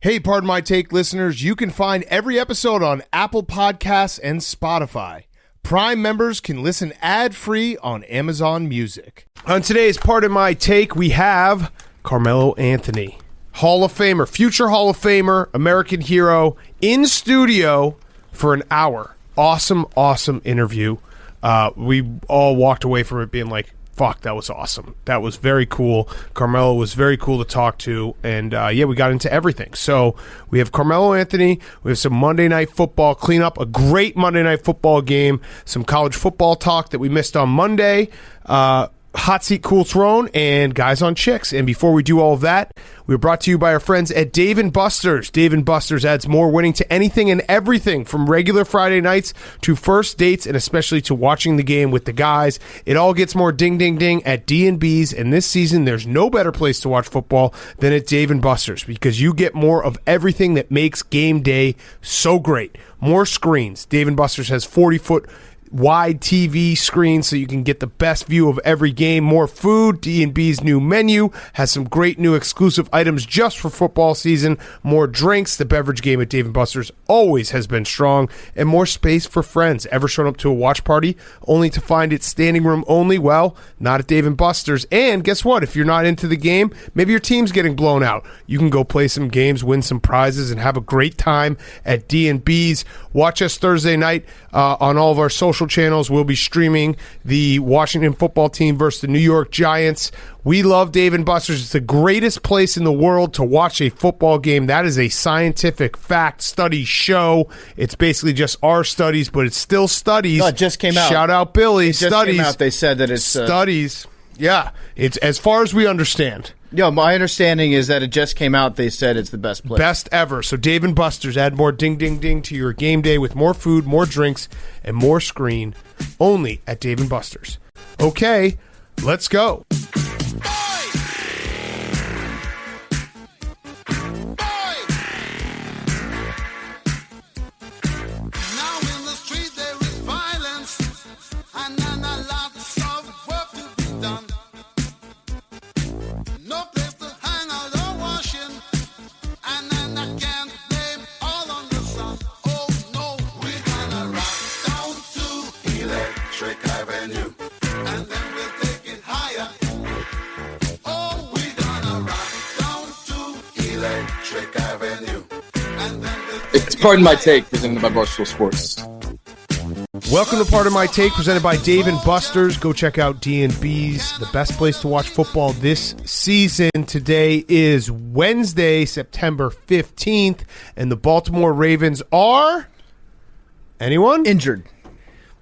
Hey, Pardon My Take listeners, you can find every episode on Apple Podcasts and Spotify. Prime members can listen ad-free on Amazon Music. On today's Pardon My Take, we have Carmelo Anthony, Hall of Famer, future Hall of Famer, American hero, in studio for an hour. Awesome, awesome interview. We all walked away from it being like, fuck, that was awesome. That was very cool. Carmelo was very cool to talk to. And, we got into everything. So we have Carmelo Anthony. We have some Monday Night Football cleanup, a great Monday Night Football game, some college football talk that we missed on Monday, Hot Seat Cool Throne, and Guys on Chicks. And before we do all of that, we're brought to you by our friends at Dave & Buster's. Dave & Buster's adds more winning to anything and everything, from regular Friday nights to first dates and especially to watching the game with the guys. It all gets more ding, ding, ding at D&B's, and this season there's no better place to watch football than at Dave & Buster's, because you get more of everything that makes game day so great. More screens. Dave & Buster's has 40-foot wide TV screen so you can get the best view of every game. More food. D&B's new menu has some great new exclusive items just for football season. More drinks. The beverage game at Dave & Buster's always has been strong. And more space for friends. Ever shown up to a watch party only to find it standing room only? Well, not at Dave & Buster's. And guess what? If you're not into the game, maybe your team's getting blown out, you can go play some games, win some prizes, and have a great time at D&B's. Watch us Thursday night on all of our social channels. We'll be streaming the Washington football team versus the New York Giants. We love Dave & Buster's. It's the greatest place in the world to watch a football game. That is a scientific fact study show. It's basically just our studies, but it's still studies. No, it just came out. Shout out Billy. It just studies. came out. They said that it's studies. Yeah, it's as far as we understand. Yeah, my understanding is that it just came out. They said it's the best place. Best ever. So Dave & Buster's, add more ding, ding, ding to your game day with more food, more drinks, and more screen, only at Dave & Buster's. Okay, let's go. It's Pardon My Take, presented by Barstool Sports. Welcome to Pardon My Take, presented by Dave & Buster's. Go check out D&B's, the best place to watch football this season. Today is Wednesday, September 15th, and the Baltimore Ravens are... Anyone? Injured.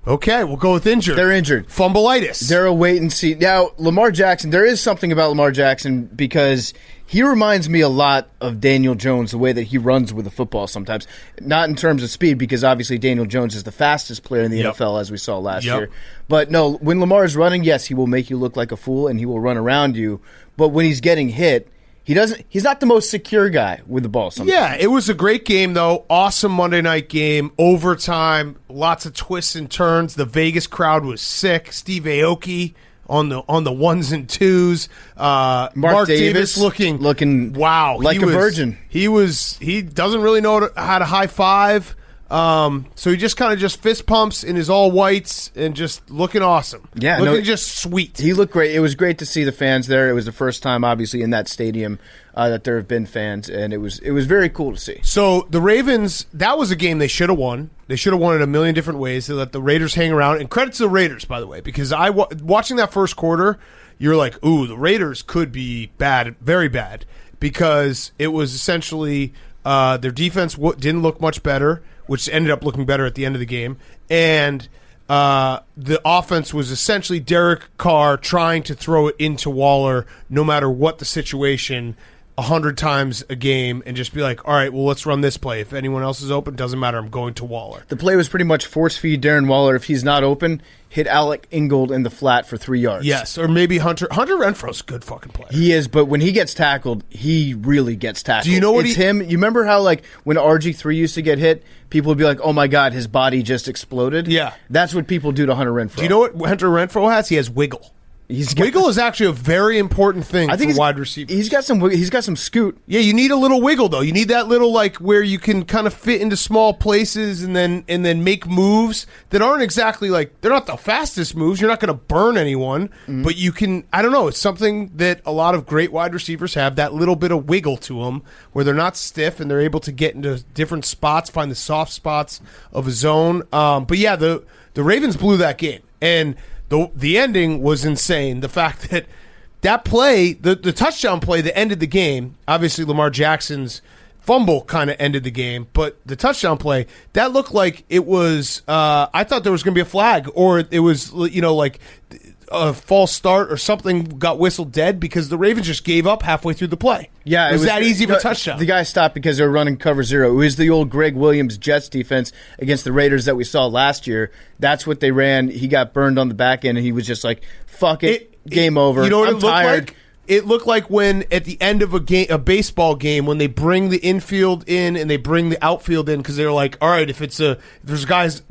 Okay, we'll go with injured. They're injured. Fumbleitis. They're a wait and see. Now, Lamar Jackson, there is something about Lamar Jackson because he reminds me a lot of Daniel Jones, the way that he runs with the football sometimes. Not in terms of speed, because obviously Daniel Jones is the fastest player in the NFL, as we saw last year. But no, when Lamar is running, yes, he will make you look like a fool and he will run around you. But when he's getting hit, he's not the most secure guy with the ball sometimes. Yeah, it was a great game, though. Awesome Monday night game. Overtime. Lots of twists and turns. The Vegas crowd was sick. Steve Aoki on the ones and twos. Mark Davis looking wow, like a virgin. He doesn't really know how to high five. So he just kind of just fist pumps in his all whites and just looking awesome. Yeah, looking just sweet. He looked great. It was great to see the fans there. It was the first time, obviously, in that stadium that there have been fans, and it was very cool to see. So the Ravens, that was a game they should have won. They should have won it a million different ways. They let the Raiders hang around. And credit to the Raiders, by the way, because watching that first quarter, you're like, ooh, the Raiders could be bad, very bad, because it was essentially their defense didn't look much better, which ended up looking better at the end of the game. And the offense was essentially Derek Carr trying to throw it into Waller no matter what the situation 100 times a game and just be like, all right, well, let's run this play. If anyone else is open, doesn't matter. I'm going to Waller. The play was pretty much force feed Darren Waller. If he's not open, hit Alec Ingold in the flat for 3 yards. Yes, or maybe Hunter Renfro's a good fucking player. He is, but when he gets tackled, he really gets tackled. Do you know what it's him? You remember how, like, when RG3 used to get hit, people would be like, oh my God, his body just exploded? Yeah. That's what people do to Hunter Renfro. Do you know what Hunter Renfro has? He has wiggle. Wiggle is actually a very important thing for wide receivers. He's got some scoot. Yeah, you need a little wiggle though. You need that little where you can kind of fit into small places and then make moves that aren't exactly they're not the fastest moves. You're not going to burn anyone, but you can. I don't know. It's something that a lot of great wide receivers have, that little bit of wiggle to them where they're not stiff and they're able to get into different spots, find the soft spots of a zone. But yeah, the Ravens blew that game, and the ending was insane. The fact that play, the touchdown play that ended the game, obviously Lamar Jackson's fumble kind of ended the game, but the touchdown play, that looked like it was, I thought there was going to be a flag, or it was, a false start or something got whistled dead because the Ravens just gave up halfway through the play. Yeah, it was that easy of a touchdown. The guy stopped because they were running cover zero. It was the old Greg Williams Jets defense against the Raiders that we saw last year. That's what they ran. He got burned on the back end, and he was just like, fuck it, game over. You know what I'm it looked tired. like? It looked like when at the end of a baseball game, when they bring the infield in and they bring the outfield in, because they're like, all right, if there's a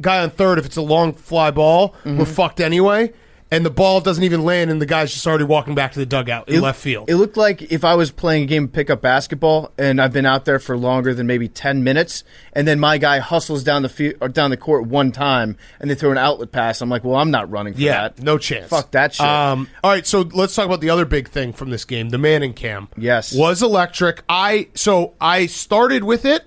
guy on third, if it's a long fly ball, we're fucked anyway. And the ball doesn't even land, and the guy's just already walking back to the dugout in left field. It looked like if I was playing a game of pickup basketball, and I've been out there for longer than maybe 10 minutes, and then my guy hustles down the court one time, and they throw an outlet pass. I'm like, well, I'm not running for that. No chance. Fuck that shit. All right, so let's talk about the other big thing from this game. The Manning cam. Yes. Was electric. I started with it.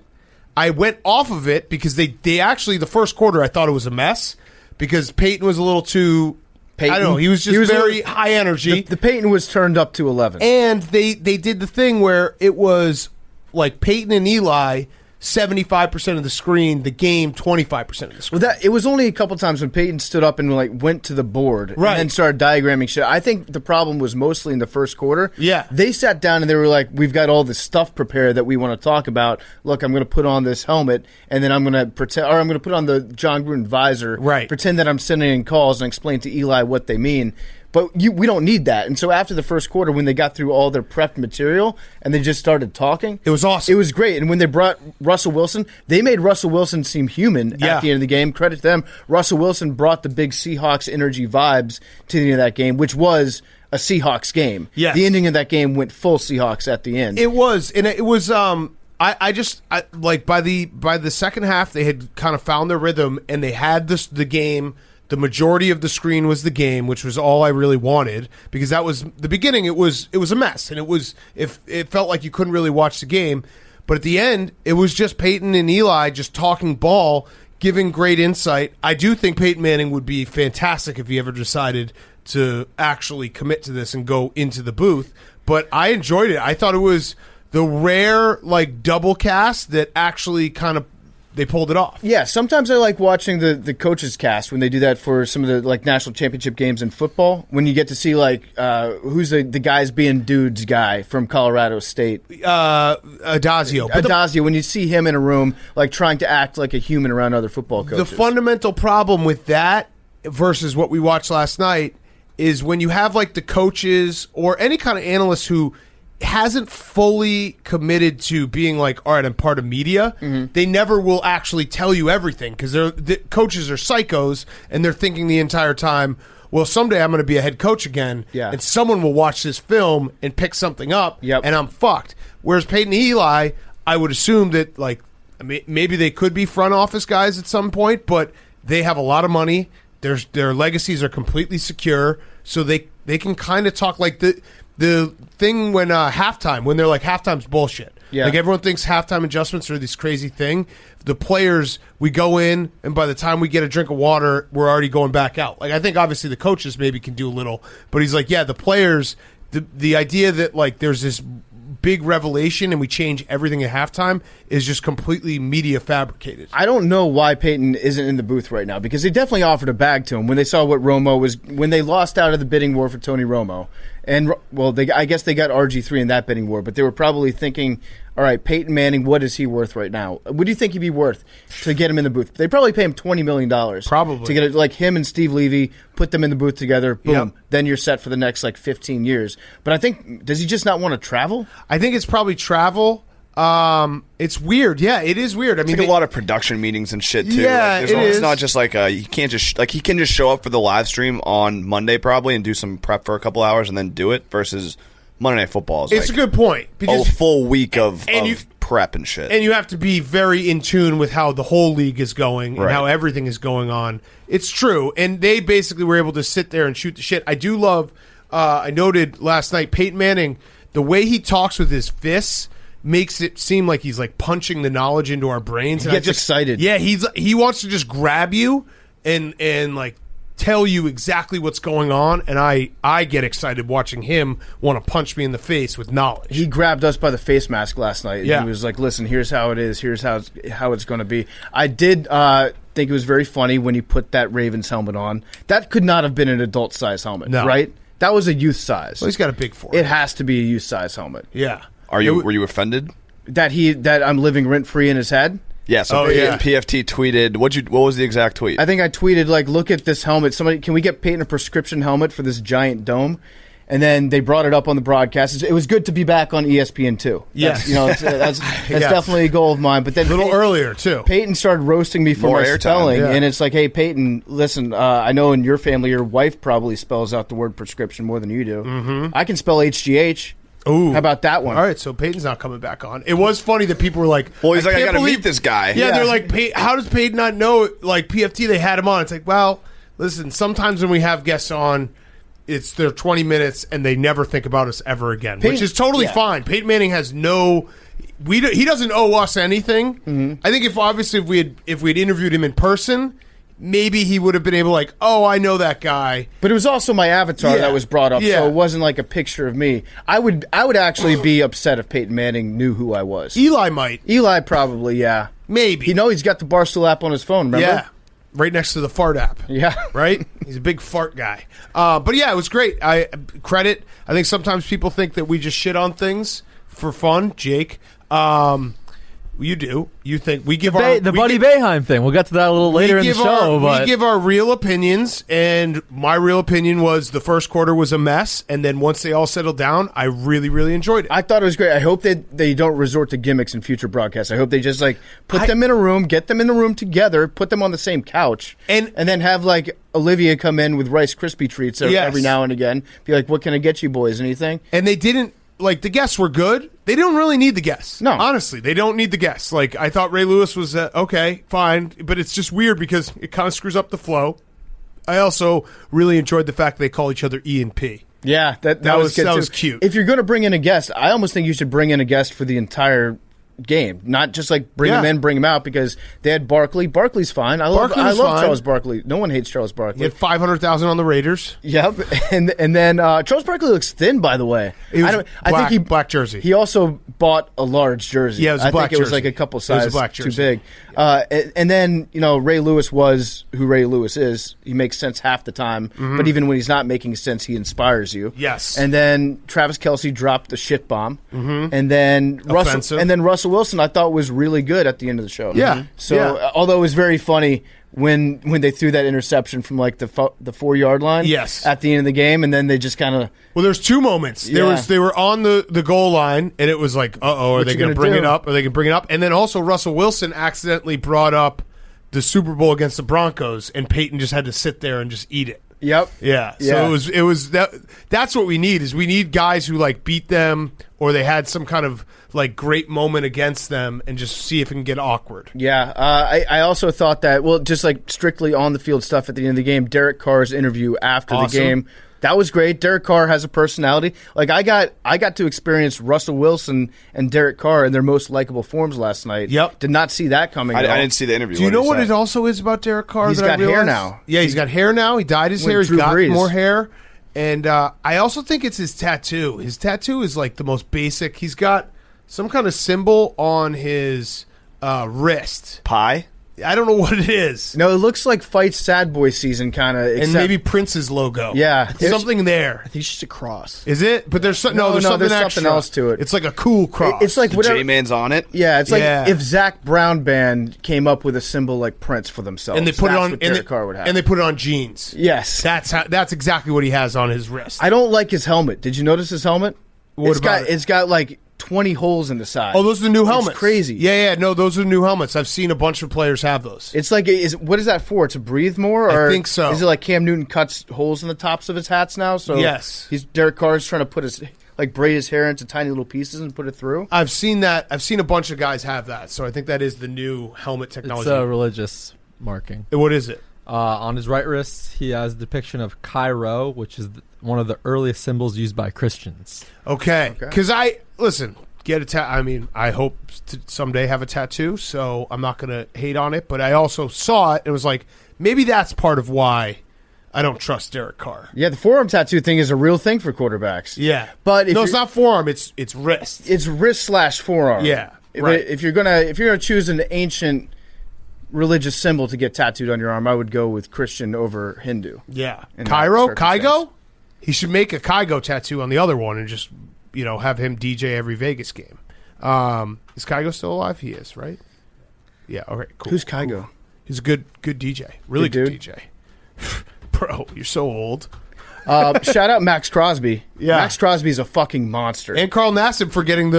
I went off of it because they actually, the first quarter, I thought it was a mess because Peyton was a little too... I don't know. He was very high energy. The Peyton was turned up to 11. And they did the thing where it was like Peyton and Eli, 75% of the screen, the game, 25% of the screen. Well, it was only a couple times when Peyton stood up and went to the board and then started diagramming shit. I think the problem was mostly in the first quarter. Yeah. They sat down and they were like, we've got all this stuff prepared that we want to talk about. Look, I'm going to put on this helmet and then I'm going to pretend, or I'm going to put on the John Gruden visor, pretend that I'm sending in calls and explain to Eli what they mean. But we don't need that. And so after the first quarter, when they got through all their prepped material and they just started talking, it was awesome. It was great. And when they brought Russell Wilson, they made Russell Wilson seem human at the end of the game. Credit to them. Russell Wilson brought the big Seahawks energy vibes to the end of that game, which was a Seahawks game. Yes. The ending of that game went full Seahawks at the end. It was. And it was I just by the second half they had kind of found their rhythm and they had the game. The majority of the screen was the game, which was all I really wanted because that was the beginning. It was a mess, and it felt like you couldn't really watch the game. But at the end, it was just Peyton and Eli just talking ball, giving great insight. I do think Peyton Manning would be fantastic if he ever decided to actually commit to this and go into the booth. But I enjoyed it. I thought it was the rare double cast that actually kind of. They pulled it off. Yeah, sometimes I like watching the coaches cast when they do that for some of the national championship games in football. When you get to see who's the guys being dudes guy from Colorado State, Adazio. Adazio. When you see him in a room trying to act like a human around other football coaches. The fundamental problem with that versus what we watched last night is when you have the coaches or any kind of analyst who hasn't fully committed to being all right, I'm part of media. They never will actually tell you everything because the coaches are psychos and they're thinking the entire time, well, someday I'm going to be a head coach again, and someone will watch this film and pick something up, and I'm fucked. Whereas Peyton and Eli, I would assume that maybe they could be front office guys at some point, but they have a lot of money. Their legacies are completely secure, so they can kind of talk the thing when halftime, when they're halftime's bullshit. Yeah. Everyone thinks halftime adjustments are this crazy thing. The players, we go in, and by the time we get a drink of water, we're already going back out. I think obviously the coaches maybe can do a little, but he's the players, the idea that there's this big revelation and we change everything at halftime is just completely media fabricated. I don't know why Peyton isn't in the booth right now because they definitely offered a bag to him when they saw what Romo was, when they lost out of the bidding war for Tony Romo. And, I guess they got RG3 in that bidding war, but they were probably thinking, all right, Peyton Manning, what is he worth right now? What do you think he'd be worth to get him in the booth? They probably pay him $20 million. Probably. To get it, him and Steve Levy, put them in the booth together, boom, then you're set for the next 15 years. But I think, does he just not want to travel? I think it's probably travel. It's weird. Yeah, it is weird. I mean, like a lot of production meetings and shit too. Yeah, it's not just like he can't just he can just show up for the live stream on Monday probably and do some prep for a couple hours and then do it versus Monday Night Football. It's a good point. A full week of prep and shit. And you have to be very in tune with how the whole league is going and how everything is going on. It's true. And they basically were able to sit there and shoot the shit. I do love, I noted last night, Peyton Manning, the way he talks with his fists makes it seem like he's like punching the knowledge into our brains. He gets excited. Yeah, he wants to just grab you and like tell you exactly what's going on, and I get excited watching him want to punch me in the face with knowledge. He grabbed us by the face mask last night. Yeah. He was like, listen, here's how it is. Here's how it's going to be. I did think it was very funny when he put that Ravens helmet on. That could not have been an adult-size helmet, right? That was a youth size. Well, he's got a big forehead. It has to be a youth size helmet. Yeah. Were you offended? That I'm living rent-free in his head? Yeah, so PFT tweeted, what was the exact tweet? I think I tweeted, like, look at this helmet. Somebody, can we get Peyton a prescription helmet for this giant dome? And then they brought it up on the broadcast. It was good to be back on ESPN too. Yes. That's definitely a goal of mine. But then a little earlier too. Peyton started roasting me for my spelling, and it's like, hey, Peyton, listen, I know in your family your wife probably spells out the word prescription more than you do. Mm-hmm. I can spell HGH. Ooh. How about that one? All right, so Peyton's not coming back on. It was funny that people were like, well, he's like, I got to meet this guy. Yeah, they're like, how does Peyton not know? Like, PFT, they had him on. It's like, well, listen, sometimes when we have guests on, it's their 20 minutes and they never think about us ever again, which is totally fine. Peyton Manning has he doesn't owe us anything. Mm-hmm. I think if we had interviewed him in person, maybe he would have been able I know that guy. But it was also my avatar that was brought up, so it wasn't like a picture of me. I would actually be upset if Peyton Manning knew who I was. Eli might. Eli probably, yeah. Maybe. He's got the Barstool app on his phone, remember? Yeah. Right next to the fart app. Yeah. Right? He's a big fart guy. But yeah, it was great. I think sometimes people think that we just shit on things for fun, Jake. You do. You think we give Buddy Boeheim thing. We'll get to that a little later in the show. We give our real opinions, and my real opinion was the first quarter was a mess, and then once they all settled down, I really, really enjoyed it. I thought it was great. I hope that they don't resort to gimmicks in future broadcasts. I hope they just put them in a room, get them in the room together, put them on the same couch, and then have Olivia come in with Rice Krispie treats every now and again. Be like, what can I get you boys? Anything? And they didn't. The guests were good. They don't really need the guests. No. Honestly, they don't need the guests. I thought Ray Lewis was okay, fine, but it's just weird because it kind of screws up the flow. I also really enjoyed the fact they call each other E and P. Yeah, that was cute. If you're going to bring in a guest, I almost think you should bring in a guest for the entire game, not just bring him in, bring him out, because they had Barkley. Barkley's fine. I love Charles Barkley. No one hates Charles Barkley. He had 500,000 on the Raiders. Yep, and then Charles Barkley looks thin, by the way. I think he black jersey. He also bought a large jersey. Yeah, it was a black jersey. I think it was a couple sizes too big. Yeah. And then Ray Lewis was who Ray Lewis is. He makes sense half the time, but even when he's not making sense, he inspires you. Yes. And then Travis Kelce dropped the shit bomb, and then Russell Wilson, I thought, was really good at the end of the show. Yeah. So, although it was very funny when they threw that interception from the 4-yard line. Yes. At the end of the game, and then they just kind of. Well, there's two moments. They were on the goal line, and it was like, are they going to bring it up? Are they going to bring it up? And then also Russell Wilson accidentally brought up the Super Bowl against the Broncos, and Peyton just had to sit there and just eat it. Yep. Yeah. So it was that. That's what we need. Is we need guys who beat them, or they had some kind of great moment against them, and just see if it can get awkward. Yeah. I also thought that just strictly on the field stuff at the end of the game. Derek Carr's interview after the game. That was great. Derek Carr has a personality. I got to experience Russell Wilson and Derek Carr in their most likable forms last night. Yep. Did not see that coming. I didn't see the interview. Do you know what it also is about Derek Carr? He's got hair now. Yeah, he's got hair now. He dyed his hair. He's got more hair. And I also think it's his tattoo. His tattoo is the most basic. He's got some kind of symbol on his wrist. Pie? I don't know what it is. No, it looks like Fight's Sad Boy season kind of. And maybe Prince's logo. Yeah. Something there. I think it's just a cross. Is it? But there's something else to it. It's like a cool cross. It's like whatever. J-Man's on it? Yeah, it's if Zach Brown Band came up with a symbol like Prince for themselves. And they put it on, Derek Carr would have. And they put it on jeans. Yes. That's exactly what he has on his wrist. I don't like his helmet. Did you notice his helmet? It's got 20 holes in the side. Oh, those are the new helmets. It's crazy. Yeah. No, those are the new helmets. I've seen a bunch of players have those. It's like, what is that for? To breathe more? Or I think so. Is it like Cam Newton cuts holes in the tops of his hats now? So yes. Derek Carr's trying to put braid his hair into tiny little pieces and put it through. I've seen that. I've seen a bunch of guys have that. So I think that is the new helmet technology. It's a religious marking. What is it? On his right wrist, he has a depiction of Cairo, which is one of the earliest symbols used by Christians. Okay. Because get a tattoo. I mean, I hope to someday have a tattoo, so I'm not going to hate on it. But I also saw it and was like, maybe that's part of why I don't trust Derek Carr. Yeah, the forearm tattoo thing is a real thing for quarterbacks. Yeah. But it's not forearm, it's wrist. It's wrist/forearm. Yeah. Right. If you're gonna choose an ancient religious symbol to get tattooed on your arm, I would go with Christian over Hindu. Yeah. Kygo? He should make a Kygo tattoo on the other one and just, have him DJ every Vegas game. Is Kygo still alive? He is, right? Yeah, okay, cool. Who's Kygo? Cool. He's a good DJ. Really good DJ. Bro, you're so old. Shout out Max Crosby. Yeah. Max Crosby's a fucking monster. And Carl Nassib for getting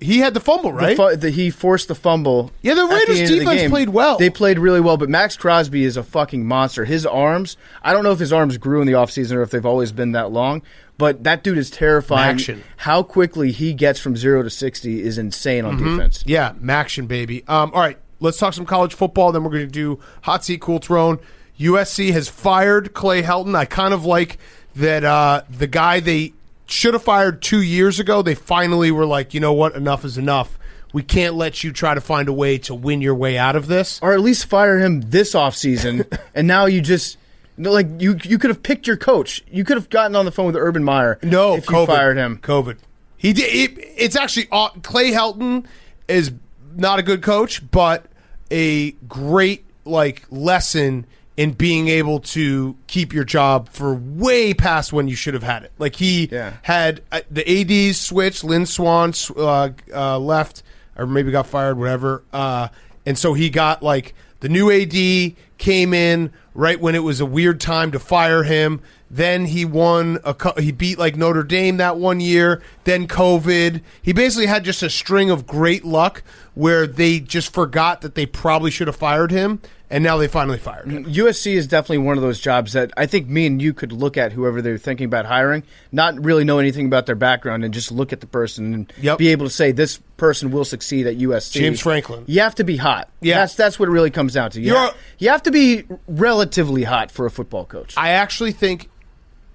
he had the fumble, right? He forced the fumble. Yeah, the Raiders defense played well. They played really well, but Max Crosby is a fucking monster. His arms, I don't know if his arms grew in the offseason or if they've always been that long, but that dude is terrifying. Maction. How quickly he gets from 0 to 60 is insane on defense. Yeah, Maction, baby. All right, let's talk some college football, then we're going to do Hot Seat Cool Throne. USC has fired Clay Helton. I kind of like that the guy they should have fired 2 years ago, they finally were like, you know what, enough is enough. We can't let you try to find a way to win your way out of this. Or at least fire him this offseason, and now you just... you could have picked your coach. You could have gotten on the phone with Urban Meyer if you fired him. COVID. He did. It's actually... Clay Helton is not a good coach, but a great lesson in being able to keep your job for way past when you should have had it. Like he had the ADs switched, Lynn Swann left or maybe got fired, whatever. And so he got the new AD came in right when it was a weird time to fire him. Then he won he beat Notre Dame that one year. Then COVID. He basically had just a string of great luck where they just forgot that they probably should have fired him, and now they finally fired him. USC is definitely one of those jobs that I think me and you could look at whoever they're thinking about hiring, not really know anything about their background, and just look at the person and be able to say this person will succeed at USC. James Franklin. You have to be hot. Yeah. That's what it really comes down to. You have to be relatively hot for a football coach. I actually think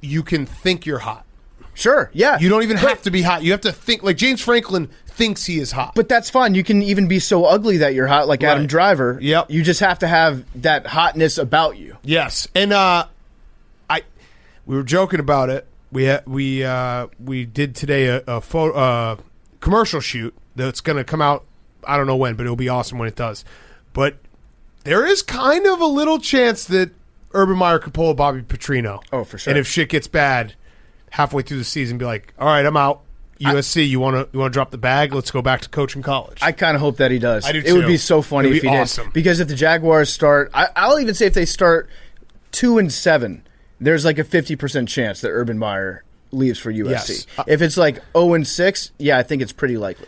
you can think you're hot. Sure, yeah. You don't even have to be hot. You have to think James Franklin thinks he is hot. But that's fine. You can even be so ugly that you're hot, like Adam Driver. Yep. You just have to have that hotness about you. Yes. And we were joking about it. We did today a commercial shoot that's going to come out, I don't know when, but it'll be awesome when it does. But there is kind of a little chance that Urban Meyer could pull a Bobby Petrino. Oh, for sure. And if shit gets bad halfway through the season, be like, all right, I'm out. USC, you want to drop the bag? Let's go back to coaching college. I kind of hope that he does. I do too. It would be so funny if he awesome. did. Because if the Jaguars start, I'll even say if they start 2-7, there's a 50% chance that Urban Meyer leaves for USC. Yes. If it's 0-6, yeah, I think it's pretty likely.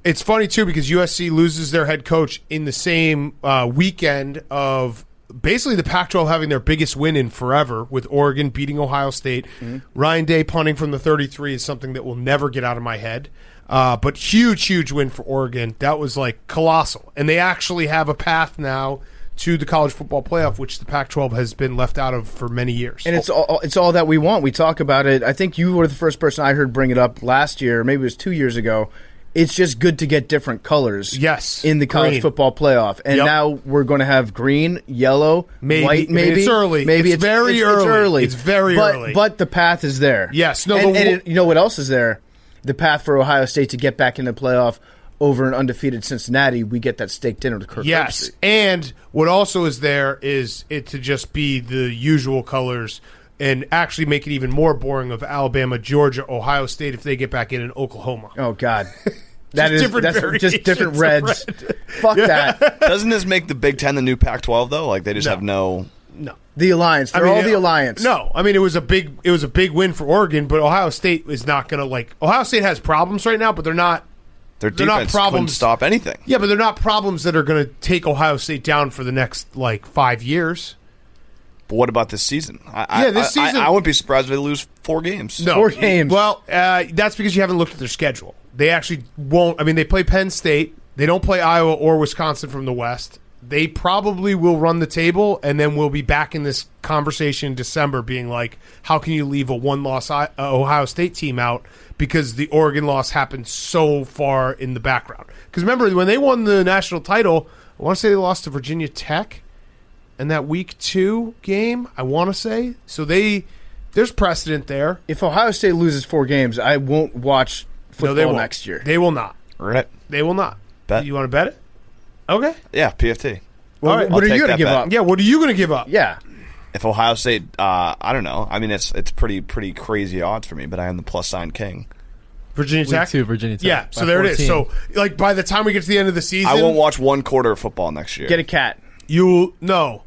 It's funny too because USC loses their head coach in the same weekend of basically the Pac-12 having their biggest win in forever with Oregon beating Ohio State. Mm-hmm. Ryan Day punting from the 33 is something that will never get out of my head. But huge win for Oregon. That was colossal. And they actually have a path now to the college football playoff, which the Pac-12 has been left out of for many years. And it's all that we want. We talk about it. I think you were the first person I heard bring it up last year, maybe it was 2 years ago. It's just good to get different colors in the college football playoff. And now we're going to have green, yellow, white, maybe. It's early. Maybe it's very early. It's very early. But the path is there. Yes. No, you know what else is there? The path for Ohio State to get back in the playoff over an undefeated Cincinnati. We get that steak dinner to Kirk Yes. Herbstreit. And what also is there is it to just be the usual colors and actually make it even more boring of Alabama, Georgia, Ohio State if they get back in Oklahoma. Oh, God. That's just different reds. Fuck that. Doesn't this make the Big Ten the new Pac-12, though? They just have no... No. The Alliance. They're all the Alliance. No, I mean it was a big win for Oregon, but Ohio State is not going to Ohio State has problems right now, but they're not. Their They're not defense problems. couldn't stop anything. Yeah, but they're not problems that are going to take Ohio State down for the next 5 years. But what about this season? This season I wouldn't be surprised if they lose 4 games. No, 4 games. Well, that's because you haven't looked at their schedule. They actually won't. I mean, they play Penn State. They don't play Iowa or Wisconsin from the West. They probably will run the table, and then we'll be back in this conversation in December being like, how can you leave a one-loss Ohio State team out because the Oregon loss happened so far in the background? Because remember, when they won the national title, I want to say they lost to Virginia Tech in that Week 2 game, I want to say. So there's precedent there. If Ohio State loses 4 games, I won't watch football next year. They will not. Right. They will not. Bet. You want to bet it? Okay. Yeah, PFT. Well, All right. what are I'll you take going to that give bet. up? Yeah, what are you going to give up? Yeah. If Ohio State, I don't know. I mean, it's pretty crazy odds for me, but I am the plus sign king. Virginia Tech? Week 2, Virginia Tech. Yeah, by so there it is. 14. So, by the time we get to the end of the season, I won't watch 1 quarter of football next year. Get a cat. No.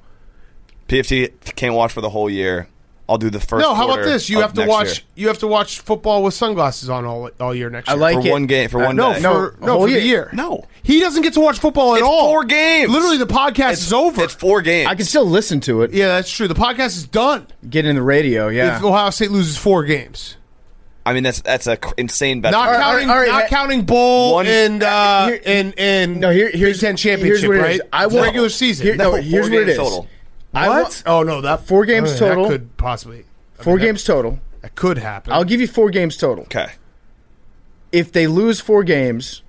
PFT can't watch for the whole year. I'll do the first. No, how about quarter this? You of have to next watch. year. You have to watch football with sunglasses on all year next year. I like for it. one game for one no, day. for whole the year. year. No. He doesn't get to watch football at It's all. 4 games. Literally, the podcast is over. It's 4 games. I can still listen to it. Yeah, that's true. The podcast is done Get in the radio, yeah. if Ohio State loses 4 games. I mean, that's a insane bet. Not right, counting, all right. not counting bowl One- and here's Big Ten championship, here's what it right? is. I will- Regular season. Here- no, 4 here's what it games is. total. What? Oh no, that 4 games that total. could possibly 4 games total. That could happen. I'll give you 4 games total. Okay. If they lose 4 games,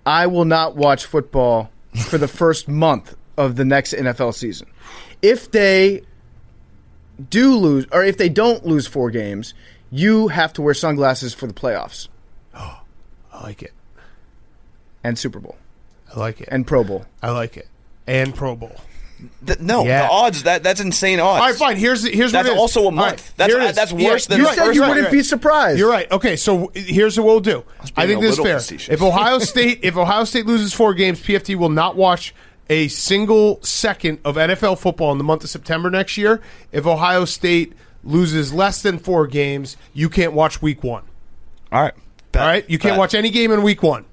I will not watch football for the first month of the next NFL season. If they do lose, or if they don't lose 4 games, you have to wear sunglasses for the playoffs I like it. and Super Bowl I like it. and Pro Bowl. I like it. And Pro Bowl. No, Yeah. the odds that's insane odds. All right, fine. Here's what That's it is. also a All month. here it is. That's worse than You the said first you one. wouldn't be surprised. You're right. Okay, so here's what we'll do. I think being a this is little fair. facetious. If Ohio State loses 4 games, PFT will not watch a single second of NFL football in the month of September next year. If Ohio State loses less than 4 games, you can't watch Week 1. All right. Bet. All right, you can't Bet. watch any game in Week 1.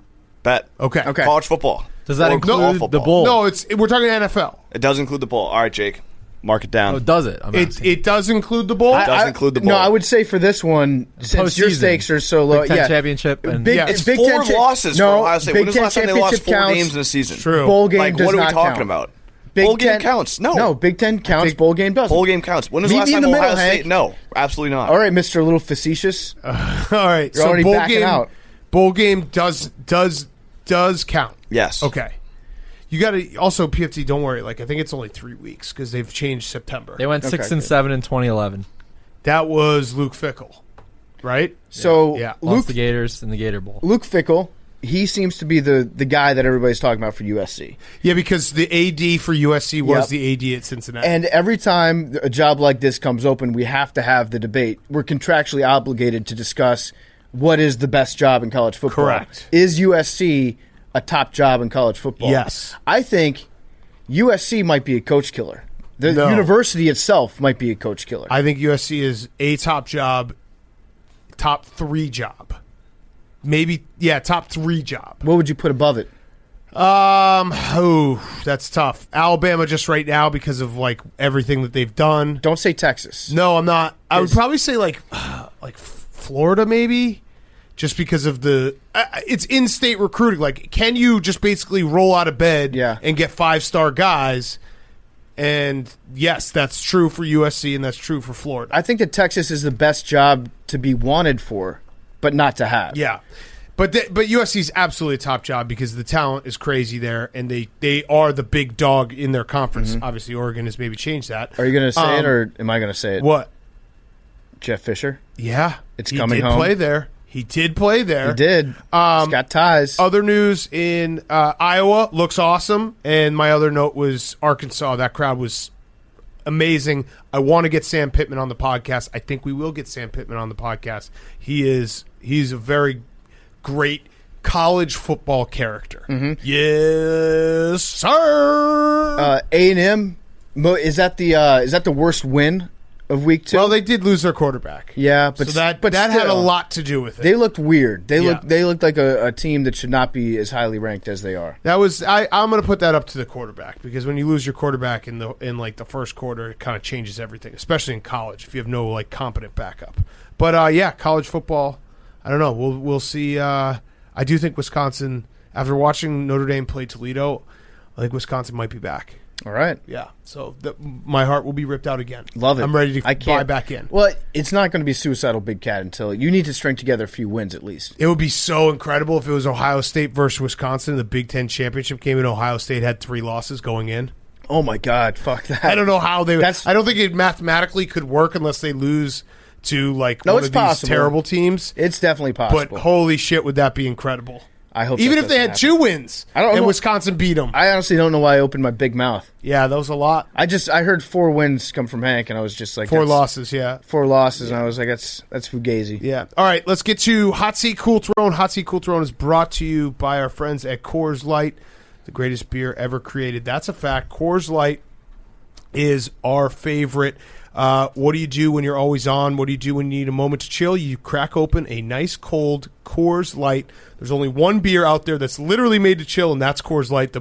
Bet. Okay. Okay. College football. Does that Or include all the football. bowl? No, we're talking NFL. It does include the bowl. All right, Jake. Mark it down. Oh, does it? I'm asking. It does include the bowl. does include the No, bowl. I would say for this one, since your postseason. stakes are so low, Big Ten yeah, championship and Big, Yeah, it's Big 4 Ten losses for no, Ohio State. Big When was the Ten last time they lost championship 4 counts. games in a season? True. Bowl game Like, does what are we not talking count. about? Big Bowl game Ten counts. No. No, Big Ten counts. Bowl game doesn't. Bowl game counts. When was the Meet last me in time the Ohio middle, State? Hank. No, absolutely not. All right, Mr. Little Facetious. All right, You're so already bowl backing game. out. Bowl game does count. Yes. Okay. You got to also PFT. Don't worry. I think it's only 3 weeks because they've changed September. They went 6 and good. 7 in 2011. That was Luke Fickell, right? So Yeah. Lost Luke the Gators in the Gator Bowl. Fickell, he seems to be the guy that everybody's talking about for USC. Yeah, because the AD for USC was Yep. the AD at Cincinnati. And every time a job like this comes open, we have to have the debate. We're contractually obligated to discuss what is the best job in college football. Correct. Is USC a top job in college football? Yes. I think USC might be a coach killer. The No. university itself might be a coach killer. I think USC is a top job, top 3 job. Maybe, top 3 job. What would you put above it? That's tough. Alabama just right now because of everything that they've done. Don't say Texas. No, I'm not. I would probably say like Florida maybe, just because of the it's in-state recruiting. Like, can you just basically roll out of bed and get 5-star guys? And yes, that's true for USC and that's true for Florida. I think that Texas is the best job to be wanted for, but not to have. Yeah. But USC is absolutely a top job because the talent is crazy there, and they are the big dog in their conference. Obviously, Oregon has maybe changed that. Are you going to say it, or am I going to say it? What? Jeff Fisher? Yeah. It's he coming did home. play there. He did play there. He did. He's got ties. Other news in Iowa looks awesome, and my other note was Arkansas. That crowd was amazing. I want to get Sam Pittman on the podcast. I think we will get Sam Pittman on the podcast. He's a very great college football character. Yes, sir. A&M Is that the worst win of week 2? Well, they did lose their quarterback. Yeah, but so that still, had a lot to do with it. They looked weird. They Yeah. looked like a team that should not be as highly ranked as they are. That was I'm going to put that up to the quarterback, because when you lose your quarterback in the first quarter, it kind of changes everything, especially in college if you have no like competent backup. But yeah, college football, I don't know. We'll see. I do think Wisconsin, after watching Notre Dame play Toledo, I think Wisconsin might be back. All right. Yeah, so my heart will be ripped out again. Love it. I'm ready to buy back in. Well, it's not going to be suicidal Big Cat until you need to string together a few wins at least. It would be so incredible if it was Ohio State versus Wisconsin. The Big Ten championship game, and Ohio State had 3 losses going in. Oh my God, fuck that! I don't know how they. I don't think it mathematically could work unless they lose to like one of these terrible teams. It's definitely possible. But holy shit, would that be incredible? I hope even if they had 2 wins, and Wisconsin beat them. I honestly don't know why I opened my big mouth. Yeah, that was a lot. I heard 4 wins come from Hank, and I was just like 4 losses. Yeah, 4 losses, and I was like, that's fugazi. Yeah. All right, let's get to Hot Seat Cool Throne. Hot Seat Cool Throne is brought to you by our friends at Coors Light, the greatest beer ever created. That's a fact. Coors Light is our favorite. What do you do when you're always on? What do you do when you need a moment to chill? You crack open a nice cold Coors Light. There's only one beer out there that's literally made to chill, and that's Coors Light. The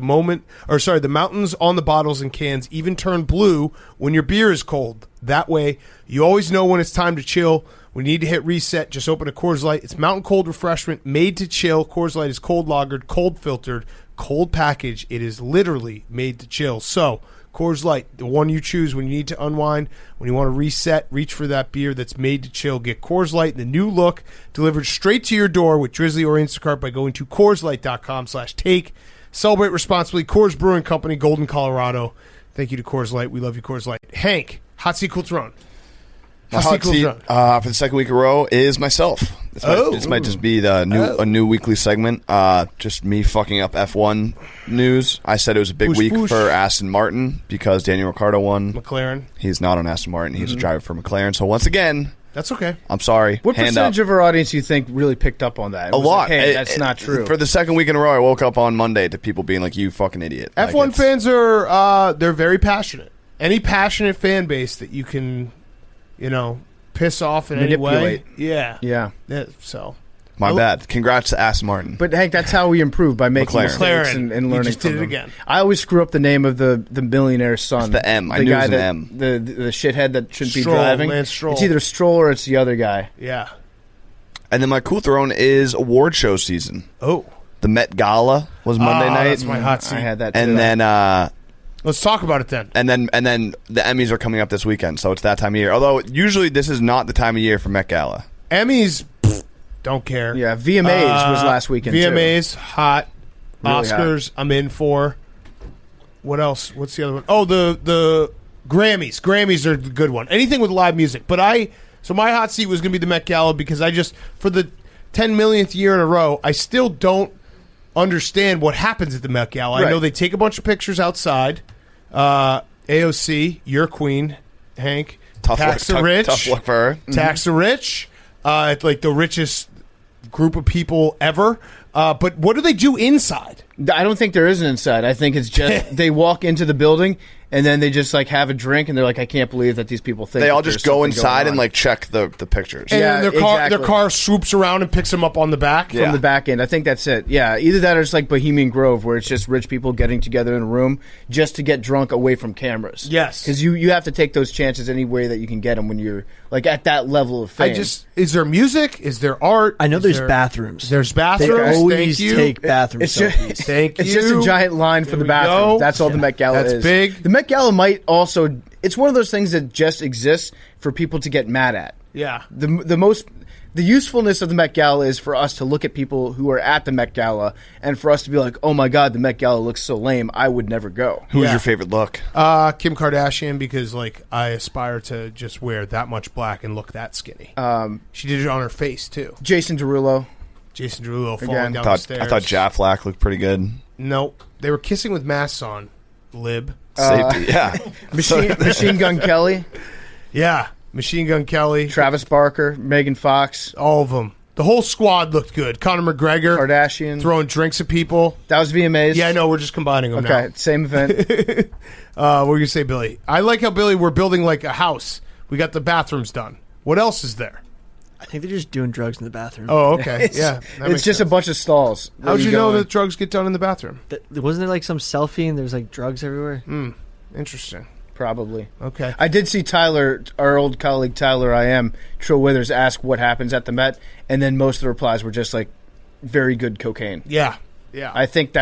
mountains on the bottles and cans even turn blue when your beer is cold. That way, you always know when it's time to chill. When you need to hit reset, just open a Coors Light. It's mountain cold refreshment made to chill. Coors Light is cold lagered, cold filtered, cold packaged. It is literally made to chill. So, Coors Light, the one you choose when you need to unwind, when you want to reset, reach for that beer that's made to chill. Get Coors Light in the new look, delivered straight to your door with Drizzly or Instacart by going to CoorsLight.com/take. Celebrate responsibly. Coors Brewing Company, Golden, Colorado. Thank you to Coors Light. We love you, Coors Light. Hank, Hot Seat Cool Throne. My hot seat for the second week in a row is myself. This might just be a new weekly segment. Just me fucking up F1 news. I said it was a big week for Aston Martin because Daniel Ricciardo won. McLaren. He's not on Aston Martin. He's a driver for McLaren. So once again, that's okay. I'm sorry. What percentage of our audience do you think really picked up on that? A lot. Like, hey, that's not true. For the second week in a row, I woke up on Monday to people being like, "You fucking idiot." F1 fans are they're very passionate. Any passionate fan base that you can, piss off in any way. Yeah. So my bad. Congrats to Aston Martin. But Hank, that's how we improve, by making mistakes and learning. You just from did it them. again. I always screw up the name of the millionaire's son. It's the M. I the knew guy it was an M. The shithead that shouldn't be Stroll, driving. Lance Stroll. It's either Stroll or it's the other guy. Yeah. And then my cool throne is award show season. Oh. The Met Gala was Monday night. That's my hot seat. I had that too. And then let's talk about it then. And then the Emmys are coming up this weekend, so it's that time of year. Although usually this is not the time of year for Met Gala. Emmys, don't care. Yeah, VMAs was last weekend VMAs, too. hot. Really Oscars, I'm in for. What else? What's the other one? Oh, the Grammys. Grammys are the good one. Anything with live music. So my hot seat was going to be the Met Gala because for the 10 millionth year in a row, I still don't understand what happens at the Met Gala. Right. I know they take a bunch of pictures outside. AOC, your queen, Hank. Tough tax luck, the rich. tough luck for her. Tax the rich. It's like the richest group of people ever. But what do they do inside? I don't think there is an inside. I think it's just they walk into the building and then they just like have a drink and they're like, I can't believe that these people think they all that just there's go something inside going and on. like check the pictures. And Yeah, their exactly. car swoops around and picks them up on the back. Yeah. From the back end. I think that's it. Yeah, either that or it's like Bohemian Grove where it's just rich people getting together in a room just to get drunk away from cameras. Yes. Because you have to take those chances any way that you can get them when you're like at that level of fame. Is there music? Is there art? I know Is there's there- bathrooms. There's They bathrooms. always Thank you. take bathroom It's just- selfies. Thank It's you. just a giant line for There the we bathroom. go. That's all the Met Gala That's is. big. The Met Gala might also... It's one of those things that just exists for people to get mad at. Yeah. The usefulness of the Met Gala is for us to look at people who are at the Met Gala and for us to be like, oh my God, the Met Gala looks so lame. I would never go. Who's Yeah. your favorite look? Kim Kardashian, because I aspire to just wear that much black and look that skinny. She did it on her face too. Jason Derulo. Jason Derulo falling Again. down the stairs. I thought Jack Flack looked pretty good. Nope. They were kissing with masks on. Lib. Safety, yeah. Machine Gun Kelly. Yeah. Machine Gun Kelly. Travis Barker. Megan Fox. All of them. The whole squad looked good. Conor McGregor. Kardashian. Throwing drinks at people. That was VMAs. Yeah, I know. We're just combining them now. Okay, same event. What were you going to say, Billy? I like how, Billy, we're building like a house. We got the bathrooms done. What else is there? I think they're just doing drugs in the bathroom. Oh, okay. Yeah. It's just a bunch of stalls. How'd you know that drugs get done in the bathroom? Wasn't there like some selfie and there's like drugs everywhere? Interesting. Probably. Okay. I did see Tyler, our old colleague Tyler Trill Withers, ask what happens at the Met, and then most of the replies were just like, very good cocaine. Yeah. Yeah. I think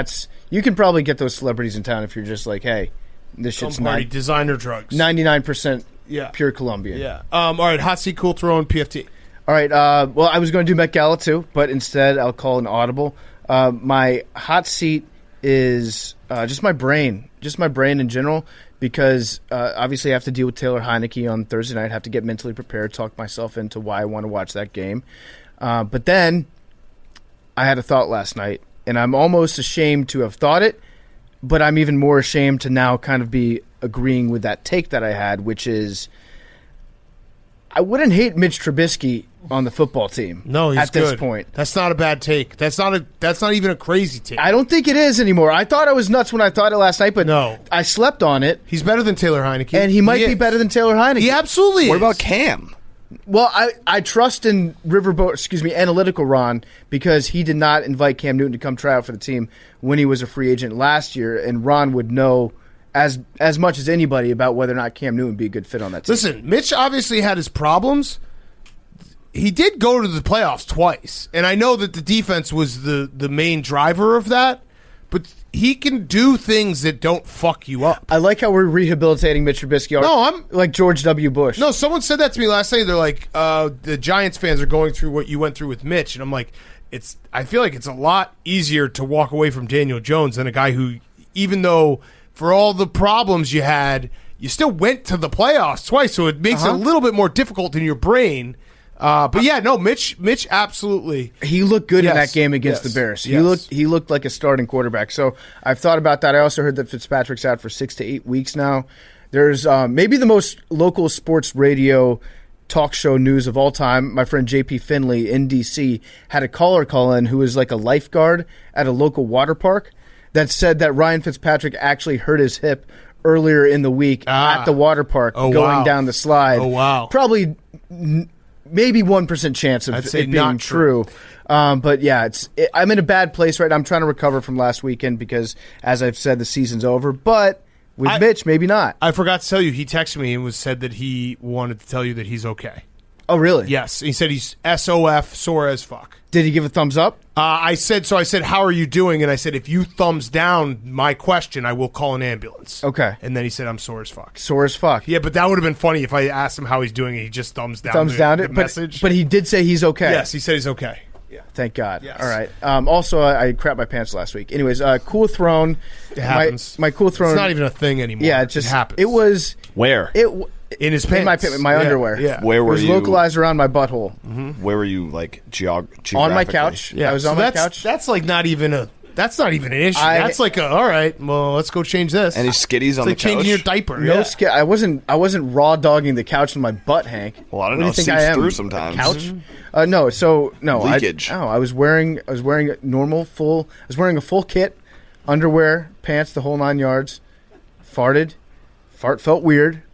you can probably get those celebrities in town if you're just like, hey, this shit's designer drugs. 99% Yeah. pure Colombian. Yeah. All right. Hot seat, cool throw, and PFT. All right. Well, I was going to do Met Gala too, but instead I'll call an audible. My hot seat is just my brain in general, because obviously I have to deal with Taylor Heineke on Thursday night. I have to get mentally prepared, talk myself into why I want to watch that game. But then I had a thought last night, and I'm almost ashamed to have thought it, but I'm even more ashamed to now kind of be agreeing with that take that I had, which is I wouldn't hate Mitch Trubisky on the football team. No, he's at good. this point. That's not a bad take. That's not even a crazy take. I don't think it is anymore. I thought I was nuts when I thought it last night, but No. I slept on it. He's better than Taylor Heineke. And he might be is. better than Taylor Heineke. He absolutely What is. about Cam? Well, I trust in Analytical Ron, because he did not invite Cam Newton to come try out for the team when he was a free agent last year, and Ron would know as much as anybody about whether or not Cam Newton would be a good fit on that team. Listen, Mitch obviously had his problems. He did go to the playoffs twice, and I know that the defense was the main driver of that, but he can do things that don't fuck you up. I like how we're rehabilitating Mitch Trubisky. No, I'm like George W. Bush. No, someone said that to me last night. They're like, the Giants fans are going through what you went through with Mitch, and I'm like, I feel like it's a lot easier to walk away from Daniel Jones than a guy who, even though for all the problems you had, you still went to the playoffs twice, so it makes it a little bit more difficult in your brain. But yeah, no, Mitch absolutely. He looked good in that game against the Bears. He looked like a starting quarterback. So I've thought about that. I also heard that Fitzpatrick's out for 6 to 8 weeks now. There's maybe the most local sports radio talk show news of all time. My friend JP Finley in DC had a caller call in who was like a lifeguard at a local water park that said that Ryan Fitzpatrick actually hurt his hip earlier in the week at the water park going down the slide. Oh, wow. Probably maybe 1% chance of I'd say it being not true. But yeah, I'm in a bad place right now. I'm trying to recover from last weekend because, as I've said, the season's over. But with Mitch, maybe not. I forgot to tell you, he texted me and said that he wanted to tell you that he's okay. Oh, really? Yes. He said he's SOF, sore as fuck. Did he give a thumbs up? I said, how are you doing? And I said, if you thumbs down my question, I will call an ambulance. Okay. And then he said, I'm sore as fuck. Sore as fuck. Yeah, but that would have been funny if I asked him how he's doing and he just thumbs down the message. But he did say he's okay. Yes, he said he's okay. Yeah. Thank God. Yes. All right. Also, I crapped my pants last week. Anyways, cool throne. It happens. My cool throne. It's not even a thing anymore. Yeah, it happens. It was. Where? In his pants. In my underwear. Yeah. Where were you? It was localized around my butthole. Mm-hmm. Where were you, like, geographically? On my couch. Yeah. I was on my couch. That's like not even an issue. That's like all right, well, let's go change this. Any skitties on the couch? couch? Changing your diaper. No skit. I wasn't raw dogging the couch in my butt, Hank. Well, I don't What know. do you think It I seeps am? through sometimes. A couch? No. Leakage. I was wearing a normal full. I was wearing a full kit, underwear, pants, the whole 9 yards. Farted. Fart felt weird.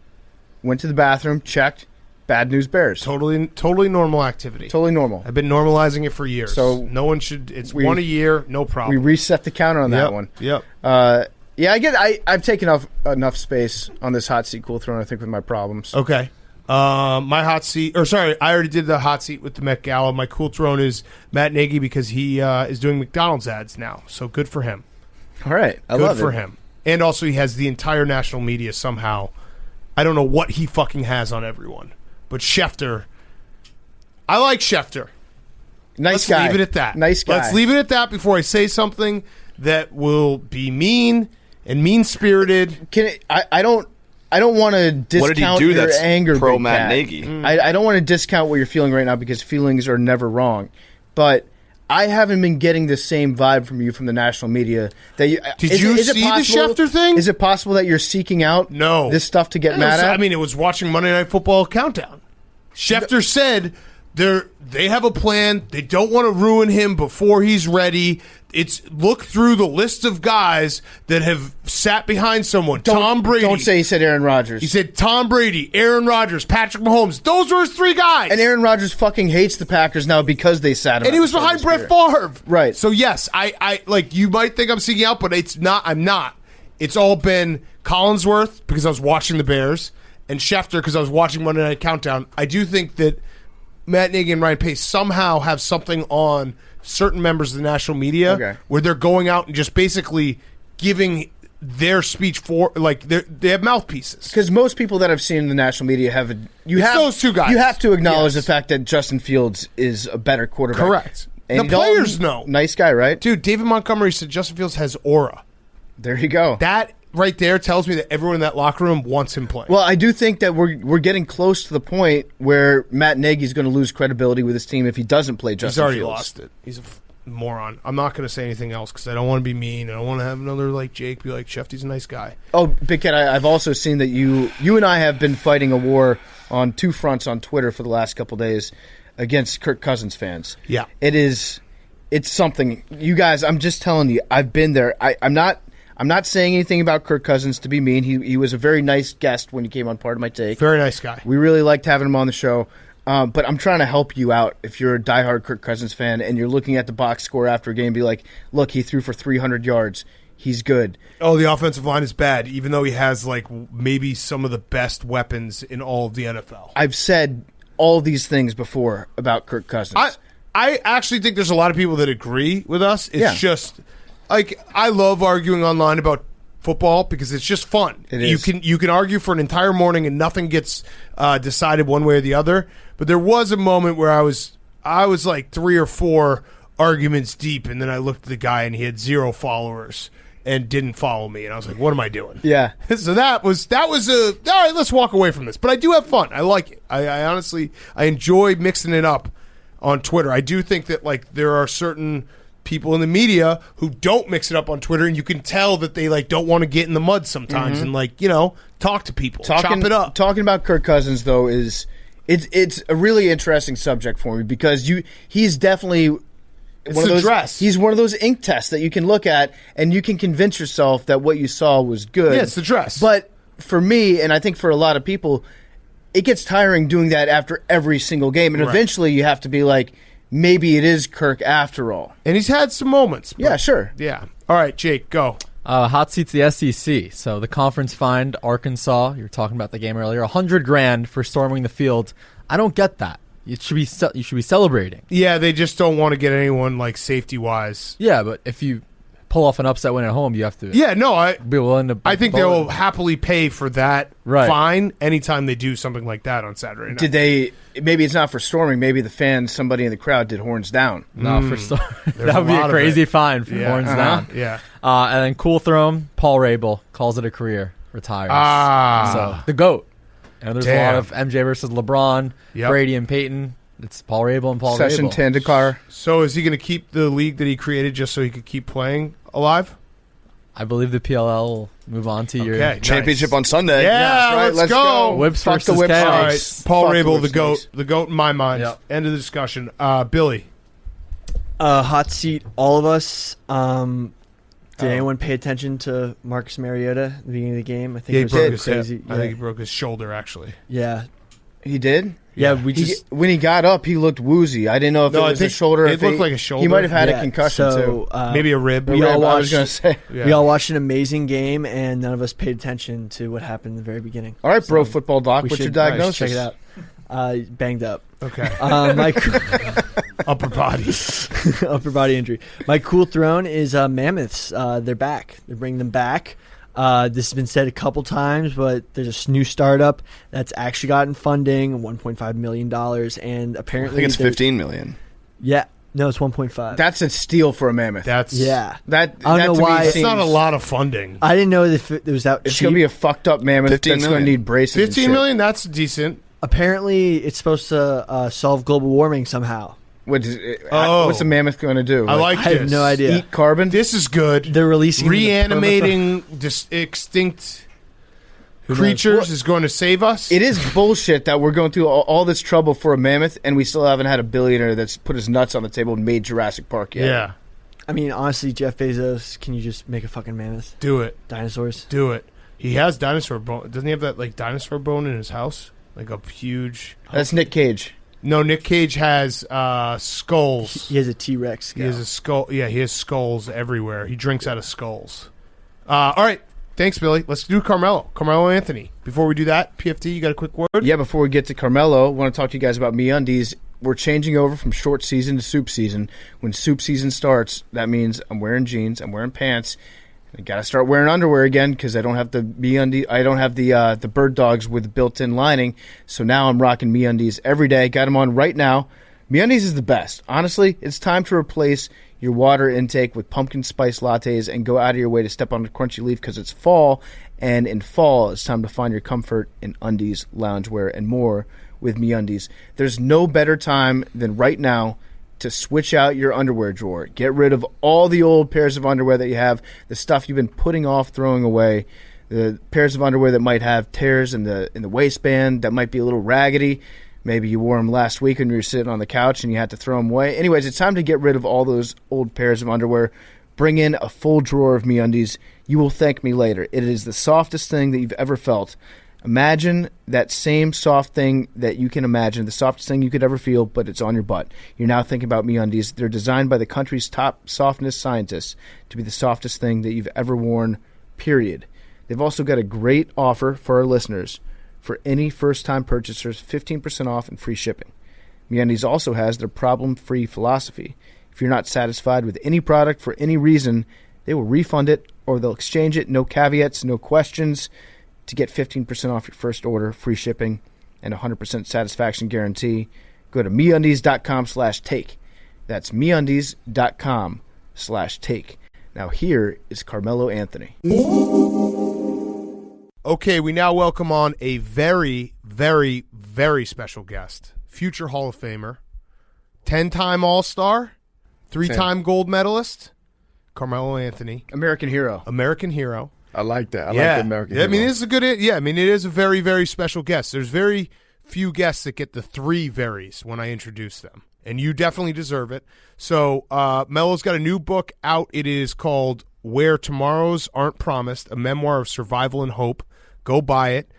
Went to the bathroom. Checked. Bad news bears. Totally normal activity. Totally normal. I've been normalizing it for years. So no one should. It's one a year, no problem. We reset the counter on that one. Yep. Yeah, I've taken enough space on this hot seat cool throne, I think, with my problems. Okay. My hot seat, I already did the hot seat with the Met Gala. My cool throne is Matt Nagy because he is doing McDonald's ads now. So good for him. All right. I good love for it. him. And also he has the entire national media somehow. I don't know what he fucking has on everyone. But Schefter, I like Schefter. Nice guy. Let's leave it at that. Nice guy. Let's leave it at that before I say something that will be mean and mean-spirited. I don't want to discount what did he do your that's anger, pro Big Matt Cat. Nagy? I don't want to discount what you're feeling right now because feelings are never wrong. But I haven't been getting the same vibe from you from the national media. That you, Did you see the Schefter thing? Is it possible that you're seeking out this stuff to get mad at? I mean, it was watching Monday Night Football Countdown. Schefter said they have a plan. They don't want to ruin him before he's ready. It's look through the list of guys that have sat behind someone. Tom Brady. Don't say he said Aaron Rodgers. He said Tom Brady, Aaron Rodgers, Patrick Mahomes. Those were his 3 guys. And Aaron Rodgers fucking hates the Packers now because they sat him. And he was behind Brett Favre. Right. So yes, I like you might think I'm seeking out, but it's not. I'm not. It's all been Collinsworth because I was watching the Bears and Schefter because I was watching Monday Night Countdown. I do think that Matt Nagy and Ryan Pace somehow have something on certain members of the national media where they're going out and just basically giving their speech for they have mouthpieces. Because most people that I've seen in the national media have those 2 guys. You have to acknowledge the fact that Justin Fields is a better quarterback. Correct. And the players know. Nice guy, right? Dude, David Montgomery said Justin Fields has aura. There you go. That right there tells me that everyone in that locker room wants him playing. Well, I do think that we're getting close to the point where Matt Nagy's going to lose credibility with his team if he doesn't play Justin Fields. He's already lost it. He's a moron. I'm not going to say anything else because I don't want to be mean. I don't want to have another like Jake be like, Shefty's a nice guy. Oh, Big Cat, I've also seen that you and I have been fighting a war on 2 fronts on Twitter for the last couple days against Kirk Cousins fans. Yeah. It's something. You guys, I'm just telling you, I've been there. I'm not saying anything about Kirk Cousins to be mean. He was a very nice guest when he came on Part of My Take. Very nice guy. We really liked having him on the show. But I'm trying to help you out if you're a diehard Kirk Cousins fan and you're looking at the box score after a game and be like, look, he threw for 300 yards. He's good. Oh, the offensive line is bad, even though he has like maybe some of the best weapons in all of the NFL. I've said all these things before about Kirk Cousins. I actually think there's a lot of people that agree with us. It's just like I love arguing online about football because it's just fun. It is. You can argue for an entire morning and nothing gets decided one way or the other. But there was a moment where I was like 3 or 4 arguments deep, and then I looked at the guy and he had 0 followers and didn't follow me, and I was like, "What am I doing?" Yeah. So that was a all right. Let's walk away from this. But I do have fun. I like it. I honestly enjoy mixing it up on Twitter. I do think that like there are certain people in the media who don't mix it up on Twitter, and you can tell that they like don't want to get in the mud sometimes and like talk to people, chop it up. Talking about Kirk Cousins though is it's a really interesting subject for me because he's definitely one of those. He's one of those ink tests that you can look at and you can convince yourself that what you saw was good. Yeah, it's the dress. But for me, and I think for a lot of people, it gets tiring doing that after every single game, and eventually you have to be like, maybe it is Kirk after all. And he's had some moments. Yeah, sure. Yeah. All right, Jake, go. Hot seat's the SEC. So the conference fined Arkansas. You were talking about the game earlier. $100,000 for storming the field. I don't get that. You should be celebrating. Yeah, they just don't want to get anyone like safety wise. Yeah, but if you pull off an upset win at home, you have to. Yeah, no, be willing to. I think they will happily pay for that fine anytime they do something like that on Saturday night. Did they? Maybe it's not for storming. Maybe the fans, somebody in the crowd, did horns down. No, for storming. That would be a crazy fine for horns down. Yeah. And then cool throw him. Paul Rabel calls it a career. Retires. So the GOAT. And there's a lot of MJ versus LeBron, Brady and Peyton. It's Paul Rabel and Paul Session Rabel. Tendikar. So is he going to keep the league that he created just so he could keep playing alive? I believe the PLL will move on to your championship on Sunday. Yeah, let's go. Whips Fuck versus the whips. chaos. All right, Paul Rabel, the GOAT. The GOAT in my mind. Yep. End of the discussion. Billy. Hot seat, all of us. Did anyone pay attention to Marcus Mariota at the beginning of the game? I think it was broke his crazy. hip. I think he broke his shoulder, actually. Yeah. He did? Yeah, we just... When he got up, he looked woozy. I didn't know if it was a shoulder. It looked like a shoulder. He might have had a concussion, too. Maybe a rib. We all I was going to say. We all watched an amazing game, and none of us paid attention to what happened in the very beginning. All right, Bro Football Doc, what's your diagnosis? Check it out. Banged up. Okay. Upper body injury. My cool throne is Mammoths. They're back. They're bringing them back. This has been said a couple times, but there's a new startup that's actually gotten funding, $1.5 million, and apparently I think it's $15 million. Yeah. No, it's 1.5. That's a steal for a Mammoth. That I don't know why. It's not a lot of funding. I didn't know if it was that It's cheap. going to be a fucked up Mammoth that's going to need braces. $15 million, that's decent. Apparently, it's supposed to solve global warming somehow. What's the Mammoth going to do? I have no idea. Eat carbon? This is good. They're releasing reanimating extinct creatures is going to save us. It is bullshit that we're going through all this trouble for a mammoth, and we still haven't had a billionaire that's put his nuts on the table and made Jurassic Park yet. Yeah. I mean, honestly, Jeff Bezos, can you just make a fucking mammoth? Do it. Dinosaurs? Do it. He has dinosaur bone. Doesn't he have that like dinosaur bone in his house? Like a huge... That's Nick Cage. No, Nick Cage has skulls. He has a T-Rex. He has a skull. Yeah, he has skulls everywhere. He drinks out of skulls. All right. Thanks, Billy. Let's do Carmelo Anthony. Before we do that, PFT, you got a quick word? Yeah, before we get to Carmelo, I want to talk to you guys about MeUndies. We're changing over from short season to soup season. When soup season starts, that means I'm wearing jeans, I'm wearing pants. I got to start wearing underwear again because I don't have the MeUndies. I don't have the bird dogs with the built-in lining. So now I'm rocking MeUndies every day. Got them on right now. MeUndies is the best. Honestly, it's time to replace your water intake with pumpkin spice lattes and go out of your way to step on a crunchy leaf because it's fall, and in fall it's time to find your comfort in undies, loungewear, and more with MeUndies. There's no better time than right now to switch out your underwear drawer. Get rid of all the old pairs of underwear that you have, the stuff you've been putting off throwing away, the pairs of underwear that might have tears in the waistband, that might be a little raggedy. Maybe you wore them last week when you were sitting on the couch and you had to throw them away. Anyways, it's time to get rid of all those old pairs of underwear. Bring in a full drawer of MeUndies. You will thank me later. It is the softest thing that you've ever felt. Imagine that same soft thing that you can imagine, the softest thing you could ever feel, but it's on your butt. You're now thinking about MeUndies. They're designed by the country's top softness scientists to be the softest thing that you've ever worn, period. They've also got a great offer for our listeners. For any first-time purchasers, 15% off and free shipping. MeUndies also has their problem-free philosophy. If you're not satisfied with any product for any reason, they will refund it or they'll exchange it. No caveats, no questions. To get 15% off your first order, free shipping, and 100% satisfaction guarantee, go to MeUndies.com/take. That's MeUndies.com/take. Now here is Carmelo Anthony. Okay, we now welcome on a very, very, very special guest. Future Hall of Famer, 10-time All-Star, 3-time gold medalist, Carmelo Anthony. American hero. I like that. I like the American hero. I mean, this is a good. Yeah, I mean, it is a very, very special guest. There's very few guests that get the 3 veries when I introduce them, and you definitely deserve it. So, Melo's got a new book out. It is called Where Tomorrows Aren't Promised, a memoir of survival and hope. Go buy it.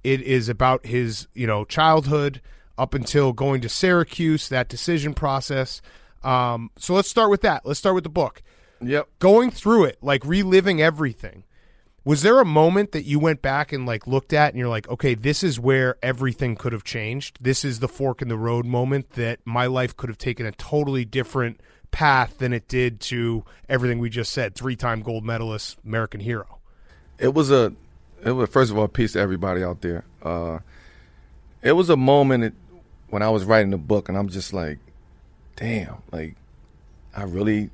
It is about his, childhood up until going to Syracuse, that decision process. So let's start with that. Let's start with the book. Yep. Going through it, like reliving everything. Was there a moment that you went back and like looked at and you're like, okay, this is where everything could have changed. This is the fork in the road moment that my life could have taken a totally different path than it did to everything we just said. 3-time gold medalist, American hero. It was first of all, peace to everybody out there. It was a moment when I was writing the book and I'm just like, damn, like I really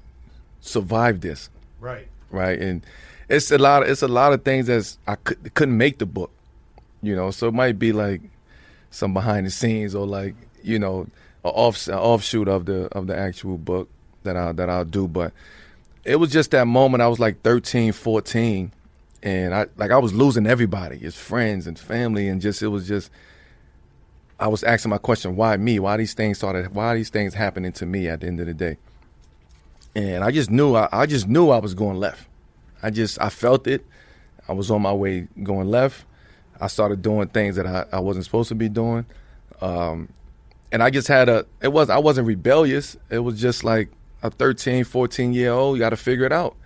survived this. Right. And it's a lot of things that I couldn't make the book, so it might be like some behind the scenes or like, an offshoot of the actual book that I'll do. But it was just that moment. I was like 13, 14 and I was losing everybody, his friends and family, and I was asking my question, why me? Why are these things happening to me at the end of the day? And I just knew I was going left. I felt it. I was on my way going left. I started doing things that I wasn't supposed to be doing. And I just I wasn't rebellious. It was just like a 13, 14-year-old, you got to figure it out.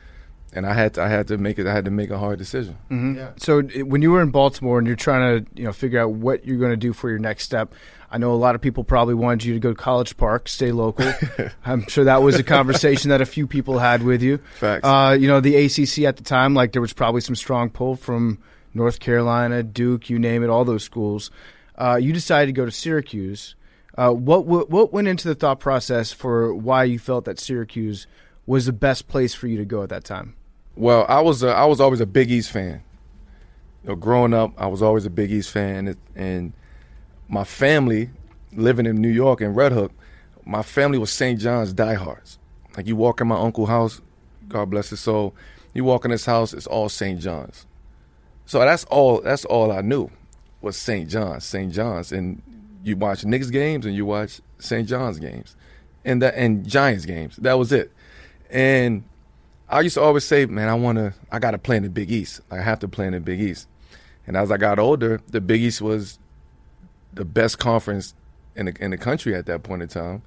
And I had to make a hard decision. Mm-hmm. Yeah. So when you were in Baltimore and you're trying to figure out what you're going to do for your next step, I know a lot of people probably wanted you to go to College Park, stay local. I'm sure that was a conversation that a few people had with you. Facts. The ACC at the time, like there was probably some strong pull from North Carolina, Duke, you name it, all those schools. You decided to go to Syracuse. What went into the thought process for why you felt that Syracuse was the best place for you to go at that time? Well, I was always a Big East fan. Growing up, I was always a Big East fan, and my family, living in New York and Red Hook, my family was St. John's diehards. Like you walk in my uncle's house, God bless his soul, you walk in his house, it's all St. John's. So that's all I knew was St. John's, and you watch Knicks games and you watch St. John's games, and Giants games. That was it. And I used to always say, man, I got to play in the Big East. I have to play in the Big East. And as I got older, the Big East was the best conference in the country at that point in time.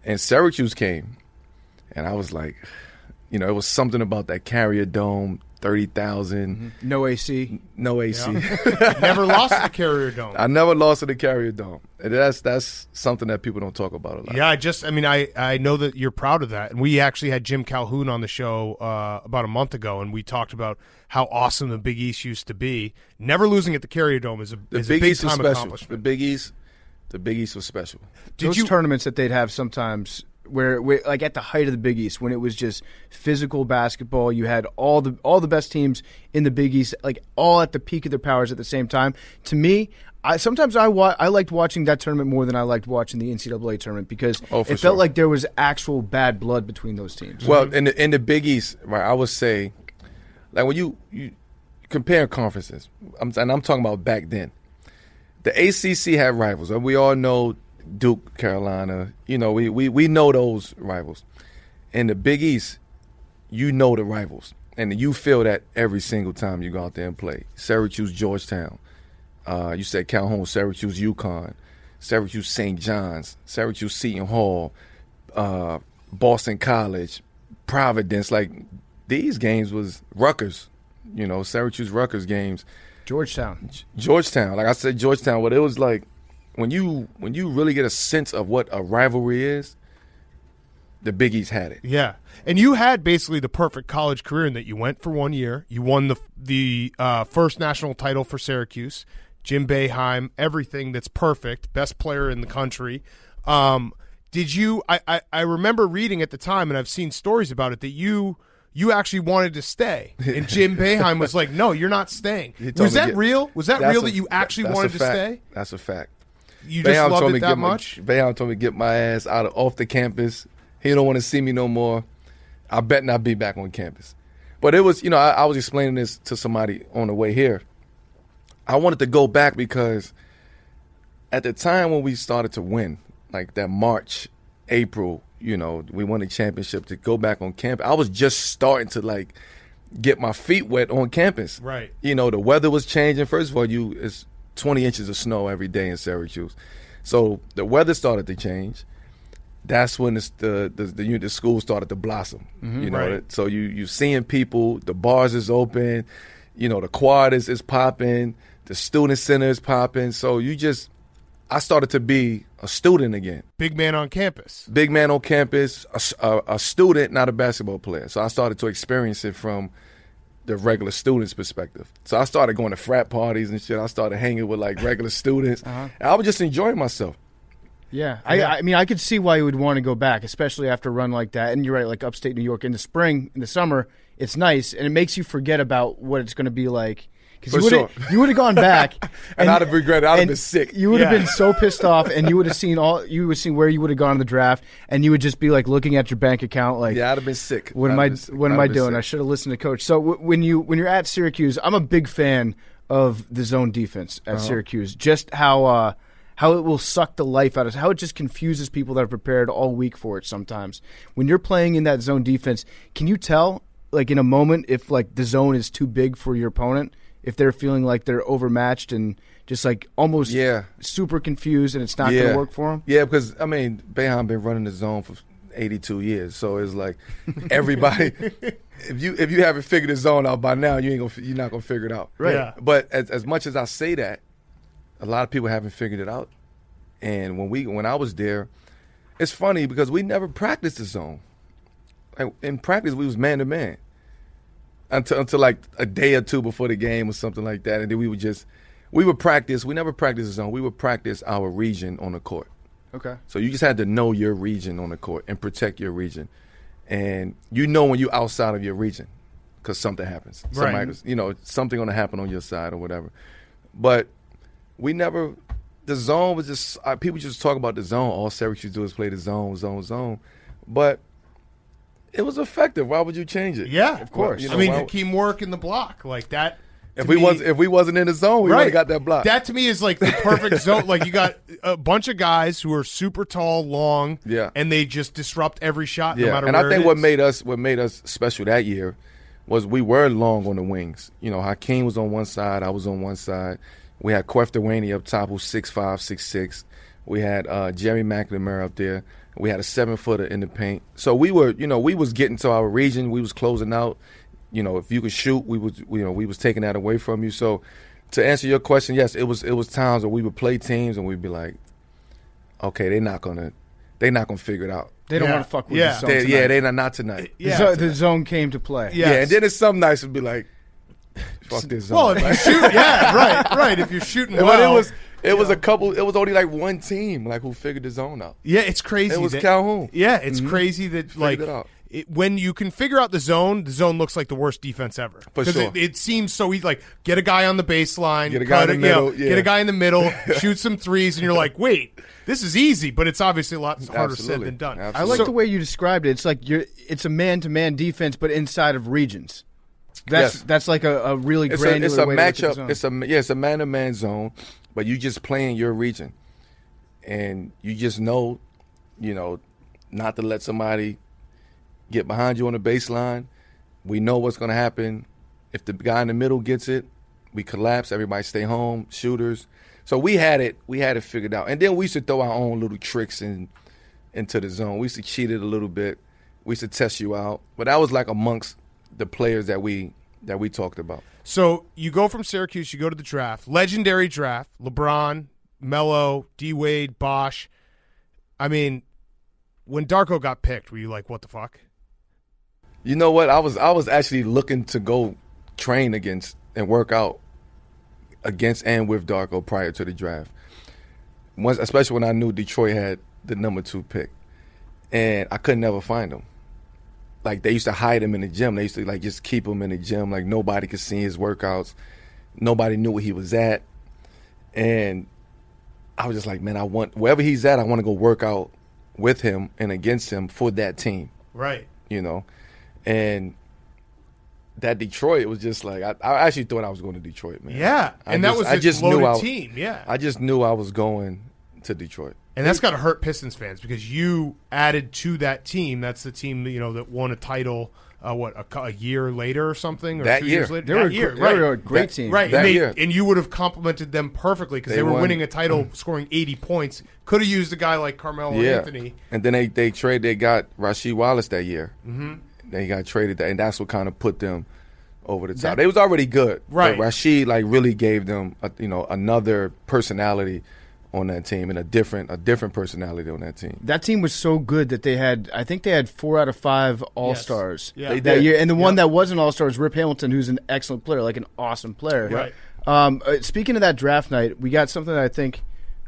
And Syracuse came, and I was like, it was something about that Carrier Dome, 30,000. No AC. No AC. Yeah. Never lost the Carrier Dome. I never lost to the Carrier Dome. And that's something that people don't talk about a lot. Yeah, I know that you're proud of that. And we actually had Jim Calhoun on the show about a month ago, and we talked about how awesome the Big East used to be. Never losing at the Carrier Dome is a big-time accomplishment. The Big East was special. Those tournaments that they'd have sometimes where like at the height of the Big East, when it was just physical basketball, you had all the best teams in the Big East, like all at the peak of their powers at the same time. To me, I liked watching that tournament more than I liked watching the NCAA tournament because it felt like there was actual bad blood between those teams. Well, in the Big East, right, I would say, like when you compare conferences, I'm talking about back then. The ACC had rivals. We all know Duke, Carolina. We know those rivals. In the Big East, you know the rivals, and you feel that every single time you go out there and play. Syracuse, Georgetown. You said Calhoun, Syracuse, UConn, Syracuse, St. John's, Syracuse, Seton Hall, Boston College, Providence. Like these games was Rutgers. Syracuse, Rutgers games. Georgetown. Like I said, Georgetown. But it was like when you really get a sense of what a rivalry is, the Big East had it. Yeah, and you had basically the perfect college career in that you went for 1 year. You won the first national title for Syracuse. Jim Boeheim, everything that's perfect, best player in the country. Did you? I remember reading at the time, and I've seen stories about it that you actually wanted to stay, and Jim Boeheim was like, "No, you're not staying." Was that real? Was that real that you actually wanted to stay? That's a fact. You just loved it that much? Boeheim told me to get my ass off the campus. He don't want to see me no more. I bet not be back on campus. But it was, I was explaining this to somebody on the way here. I wanted to go back because at the time when we started to win, like that March, April, we won the championship, to go back on campus. I was just starting to like get my feet wet on campus. Right. The weather was changing. First of all, it's 20 inches of snow every day in Syracuse. So the weather started to change. That's when the school started to blossom. Right. So you seeing people, the bars is open, the quad is popping, the student center is popping. So I started to be a student again. Big man on campus. Big man on campus, a student, not a basketball player. So I started to experience it from the regular student's perspective. So I started going to frat parties and shit. I started hanging with like regular students. And I was just enjoying myself. Yeah. I mean, I could see why you would want to go back, especially after a run like that. And you're right, like upstate New York in the spring, in the summer, it's nice, and it makes you forget about what it's going to be like. Because you would have gone back, and I'd have regretted. I'd have been sick. You would have been so pissed off, and you would have seen where you would have gone in the draft, and you would just be like looking at your bank account, like, yeah, I'd have been sick. What am I doing? Sick. I should have listened to coach. So when you're at Syracuse, I'm a big fan of the zone defense at Syracuse. Just how it will suck the life out of us, how it just confuses people that are prepared all week for it. Sometimes when you're playing in that zone defense, can you tell, like in a moment, if like the zone is too big for your opponent? If they're feeling like they're overmatched and just like almost super confused and it's not going to work for them? Yeah, because, Boeheim been running the zone for 82 years. So it's like everybody, if you haven't figured the zone out by now, you're not going to figure it out. Right. Yeah. But as much as I say that, a lot of people haven't figured it out. And when I was there, it's funny because we never practiced the zone. Like in practice, we was man-to-man. Until like a day or two before the game or something like that. And then we would practice. We never practiced the zone. We would practice our region on the court. Okay. So you just had to know your region on the court and protect your region. And when you're outside of your region because something happens. Right. Something going to happen on your side or whatever. But the zone was just, people just talk about the zone. All Syracuse do is play the zone. But it was effective. Why would you change it? Yeah, of course. teamwork in the block like that. If we wasn't in the zone, we would have got that block. That to me is like the perfect zone. Like you got a bunch of guys who are super tall, long, and they just disrupt every shot no matter and where I think it is. what made us special that year was we were long on the wings. You know, Hakeem was on one side, I was on one side. We had Kwef Dewaney up top, who's 6'5", 6'6". We had Jerry McNamara up there. We had a 7-footer in the paint. So we were, we was getting to our region. We was closing out. You know, if you could shoot, we was taking that away from you. So to answer your question, yes, it was times where we would play teams and we'd be like, okay, they're not gonna figure it out. They don't want to fuck with the zone tonight. They're not tonight. The zone came to play. Yeah, and then it's some nights would be like, fuck this zone. Well, if you shoot, right. If you're shooting well. But it was a couple. It was only like one team who figured the zone out. Yeah, it's crazy. It was Calhoun. Yeah, it's crazy that when you can figure out the zone looks like the worst defense ever. For sure. It seems so easy. Like, get a guy on the baseline. Get a guy in the middle. Get a guy in the middle, shoot some threes, and you're like, wait, this is easy, but it's obviously a lot harder said than done. I like the way you described it. It's like it's a man-to-man defense, but inside of regions. That's like a really granular way to look at the zone. It's a man-to-man zone, but you just play in your region. And you just know, not to let somebody get behind you on the baseline. We know what's going to happen. If the guy in the middle gets it, we collapse. Everybody stay home. Shooters. So we had it figured out. And then we used to throw our own little tricks into the zone. We used to cheat it a little bit. We used to test you out. But that was like amongst the players that we talked about. So you go from Syracuse, you go to the draft. Legendary draft. LeBron, Melo, D-Wade, Bosh. I mean, when Darko got picked, were you like, what the fuck? You know what? I was actually looking to go train against and work out against and with Darko prior to the draft. Especially when I knew Detroit had the number 2 pick. And I could never find him. Like, they used to hide him in the gym. They used to, just keep him in the gym. Like, nobody could see his workouts. Nobody knew where he was at. And I was just like, man, wherever he's at, I want to go work out with him and against him for that team. Right. And that Detroit was just like, I actually thought I was going to Detroit, man. Yeah, that was a loaded team, yeah. I just knew I was going to Detroit. And that's got to hurt Pistons fans because you added to that team. That's the team that won a title, a year later or something? Or that 2 year. years later? They were a great team. Right, that year. And you would have complimented them perfectly because they were winning a title, scoring 80 points. Could have used a guy like Carmelo Anthony. And then they got Rasheed Wallace that year. Mm-hmm. They got traded, and that's what kind of put them over the top. They was already good, right? But Rasheed really gave them another personality on that team and a different personality on that team. That team was so good that they had 4 out of 5 All-Stars that year, and the one that wasn't All-Star was Rip Hamilton, who's an excellent player, like an awesome player. Right. Speaking of that draft night, we got something that I think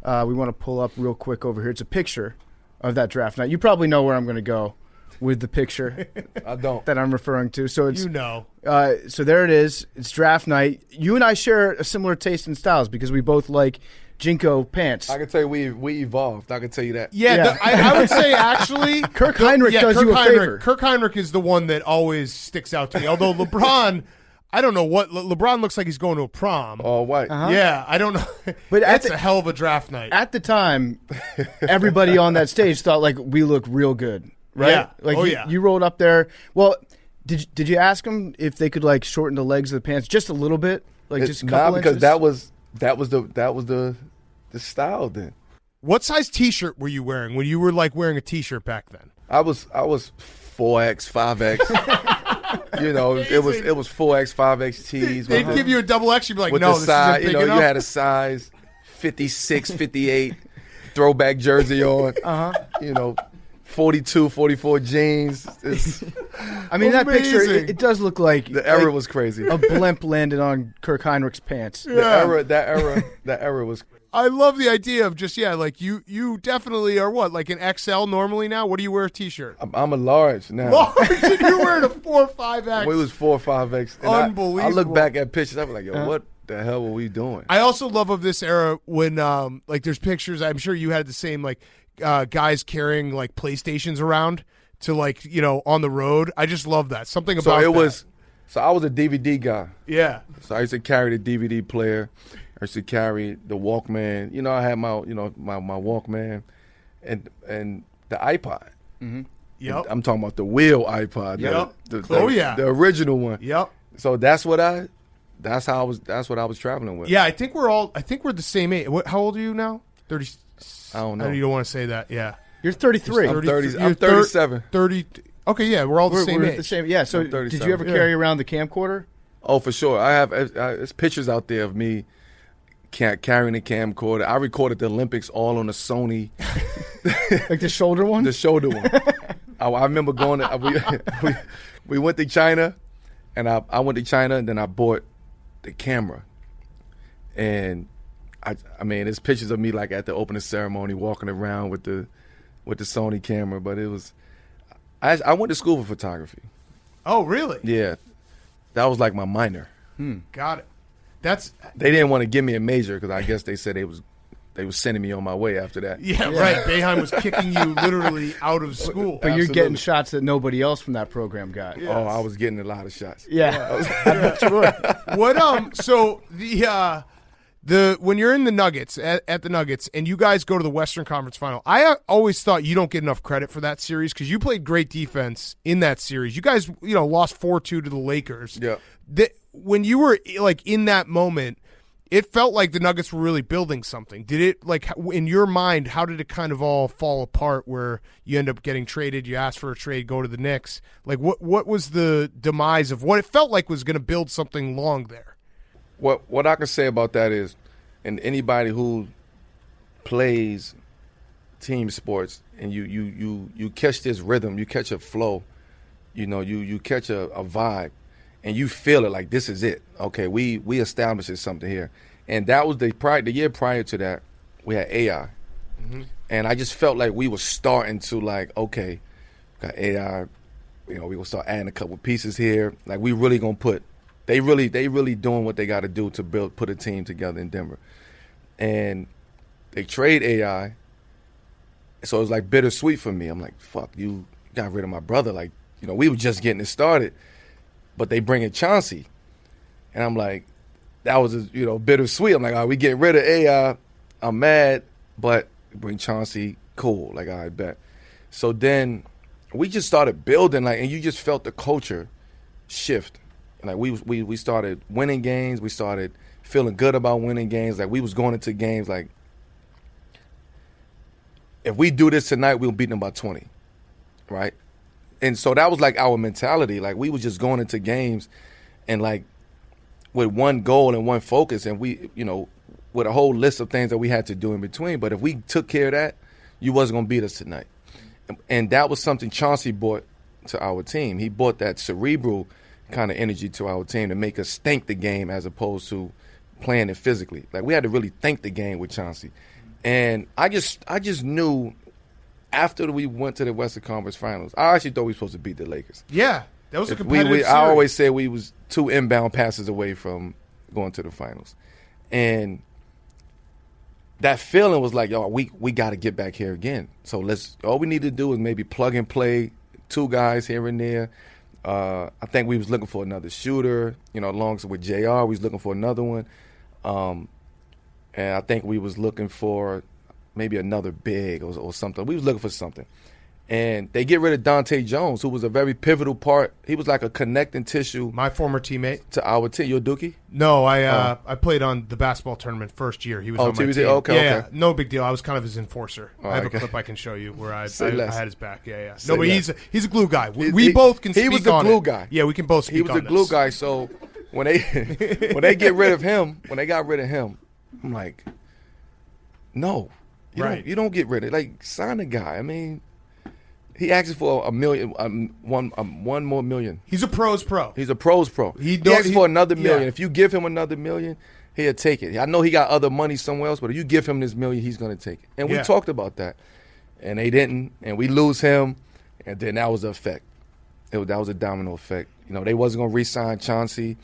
we want to pull up real quick over here. It's a picture of that draft night. You probably know where I'm going to go with the picture. I don't. That I'm referring to. So it's so there it is. It's draft night. You and I share a similar taste in styles because we both like Jinko pants. I can tell you we evolved. I can tell you that. Yeah. I would say actually Kirk Heinrich does you a favor. Kirk Heinrich is the one that always sticks out to me. Although LeBron, I don't know what LeBron looks like he's going to a prom. All white. Uh-huh. Yeah, I don't know. But that's a hell of a draft night. At the time, everybody on that stage thought we look real good. Right? Yeah. You rolled up there. Well, did you ask them if they could shorten the legs of the pants just a little bit, just a couple because inches? that was the style then. What size T-shirt were you wearing when you were wearing a T-shirt back then? I was 4X, 5X. it was 4X, 5X tees. They'd give you a double X. You'd be like, with no, the this size, isn't big enough. You had a size 56, 58 throwback jersey on. 42, 44 jeans. That picture, it does look like the era was crazy. A blimp landed on Kirk Heinrich's pants. Yeah. That era was. I love the idea of just you definitely are an XL normally now. What do you wear a T-shirt? I'm a large now. Large, and you're wearing a 4 or 5X. It was 4 or 5X. Unbelievable. I look back at pictures. I'm like, yo, what the hell were we doing? I also love of this era when there's pictures. I'm sure you had the same guys carrying PlayStations around to on the road. I just love that. Something about So I was a DVD guy. Yeah. So I used to carry the DVD player. I used to carry the Walkman. You know, I had my Walkman and the iPod. Mm-hmm. Yep. I'm talking about the wheel iPod. Yep. The original one. Yep. So that's what I was traveling with. Yeah, I think we're the same age. How old are you now? 30. I don't know. You don't want to say that. Yeah. You're 33. I'm 37. 30. Okay, yeah, we're all the same age. The same. Yeah. So did you ever carry around the camcorder? Oh, for sure. I have there's pictures out there of me carrying the camcorder. I recorded the Olympics all on the Sony. Like the shoulder one? The shoulder one. I remember going to, we went to China, and I went to China, and then I bought the camera. And I mean, there's pictures of me like at the opening ceremony walking around with the Sony camera, but it was I went to school for photography. Oh, really? Yeah. That was like my minor. Got it. They didn't want to give me a major because I guess they said they was sending me on my way after that. Yeah, right. Boeheim was kicking you literally out of school. But you're getting shots that nobody else from that program got. Yes. Oh, I was getting a lot of shots. Yeah. I bet you would. What so the when you're in the Nuggets at the Nuggets and you guys go to the Western Conference Final, I always thought you don't get enough credit for that series because you played great defense in that series. You guys, lost 4-2 to the Lakers. Yeah. When you were like in that moment, it felt like the Nuggets were really building something. Did it, like, in your mind, how did it kind of all fall apart where you end up getting traded, you ask for a trade, go to the Knicks? Like, what was the demise of what it felt like was going to build something long there? What I can say about that is, and anybody who plays team sports and you catch this rhythm, you catch a flow, you catch a vibe, and you feel it like this is it. Okay, we established something here. And that was the year prior to that, we had AI. Mm-hmm. And I just felt like we were starting to like, okay, got AI, we gonna start adding a couple pieces here. Like we really gonna put they really doing what they gotta do to put a team together in Denver. And they trade AI. So it was like bittersweet for me. I'm like, fuck, you got rid of my brother. Like, we were just getting it started. But they bring in Chauncey. And I'm like, that was, bittersweet. I'm like, all right, we getting rid of AI. I'm mad, but bring Chauncey, cool. Like, all right, bet. So then we just started building, like, and you just felt the culture shift. Like, we started winning games. We started feeling good about winning games. Like, we was going into games like, if we do this tonight, we'll beat them by 20, right? And so that was like our mentality. Like we was just going into games and like with one goal and one focus and we, with a whole list of things that we had to do in between. But if we took care of that, you wasn't going to beat us tonight. And that was something Chauncey brought to our team. He brought that cerebral kind of energy to our team to make us think the game as opposed to playing it physically. Like we had to really think the game with Chauncey. And I just knew after we went to the Western Conference Finals, I actually thought we were supposed to beat the Lakers. Yeah, that was a competitive series. I always said we was 2 inbound passes away from going to the finals. And that feeling was like, yo, we got to get back here again. So all we need to do is maybe plug and play 2 guys here and there. I think we was looking for another shooter, along with JR, we was looking for another one. And I think we was looking for maybe another big or something. We was looking for something. And they get rid of Dante Jones, who was a very pivotal part. He was like a connecting tissue. My former teammate. To our team. You a Dookie? No, I played on the basketball tournament first year. He was on my team. Okay. Yeah, no big deal. I was kind of his enforcer. I have a clip I can show you where I had his back. Yeah. No, but he's a glue guy. We both can speak on it. He was the glue guy. Yeah, we can both speak on this. He was the glue guy. So when they get rid of him, when they got rid of him, I'm like, no. You don't get rid of it. Like, sign the guy. I mean, he asked for $1 million, one more million. He's a pro's pro. He's a pro's pro. He asked for another $1 million. If you give him another $1 million, he'll take it. I know he got other money somewhere else, but if you give him this $1 million, he's going to take it. And we talked about that. And they didn't. And we lose him. And then that was the effect. That was a domino effect. They wasn't going to re-sign Chauncey.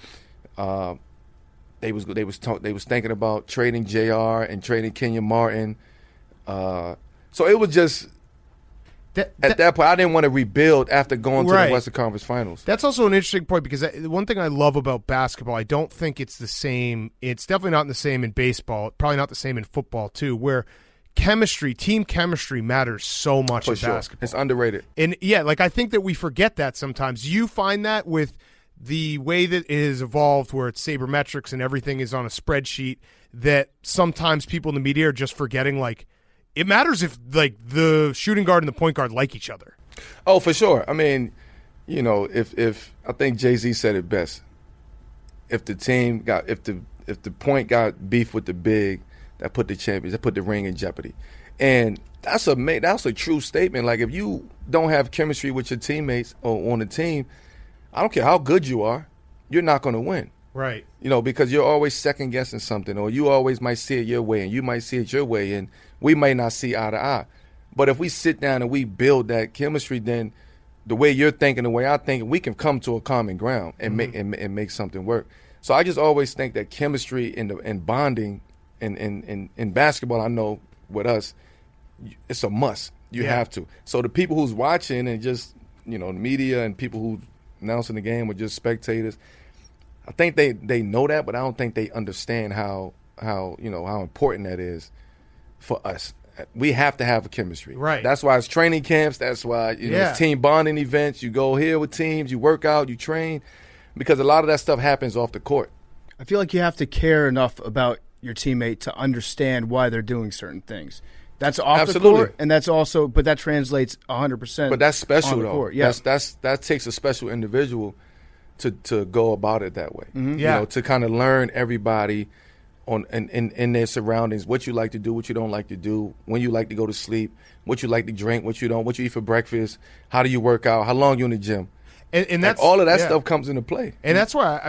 They was thinking about trading JR and trading Kenyon Martin. So it was just At that point, I didn't want to rebuild after going to the Western Conference Finals. That's also an interesting point because one thing I love about basketball, I don't think it's the same. It's definitely not the same in baseball. Probably not the same in football too, where team chemistry matters so much in basketball. It's underrated. And yeah, like I think that we forget that sometimes. You find that with the way that it has evolved, where it's sabermetrics and everything is on a spreadsheet, that sometimes people in the media are just forgetting like. It matters if like the shooting guard and the point guard like each other. Oh, for sure. I mean, you know, if I think Jay-Z said it best. If the point got beef with the big, that put the ring in jeopardy. And that's a true statement. Like if you don't have chemistry with your teammates or on the team, I don't care how good you are, you're not going to win. Right. You know, because you're always second guessing something, or you always might see it your way and you might see it your way, and we may not see eye to eye. But if we sit down and we build that chemistry, then the way you're thinking, the way I think, we can come to a common ground and make something work. So I just always think that chemistry and bonding in basketball, I know with us, it's a must. You have to. So the people who's watching and just, you know, the media and people who announcing the game or just spectators, I think they know that, but I don't think they understand how important that is for us. We have to have a chemistry. Right. That's why it's training camps. That's why it's team bonding events. You go here with teams, you work out, you train, because a lot of that stuff happens off the court. I feel like you have to care enough about your teammate to understand why they're doing certain things. That's off the court, and that's also, but that translates 100%. But that's special on the though. Court. Yeah. That takes a special individual to go about it that way. Mm-hmm. Yeah. You know, to kind of learn everybody in their surroundings, what you like to do, what you don't like to do, when you like to go to sleep, what you like to drink, what you don't, what you eat for breakfast, how do you work out, how long you in the gym. And that's all of that stuff comes into play. And that's why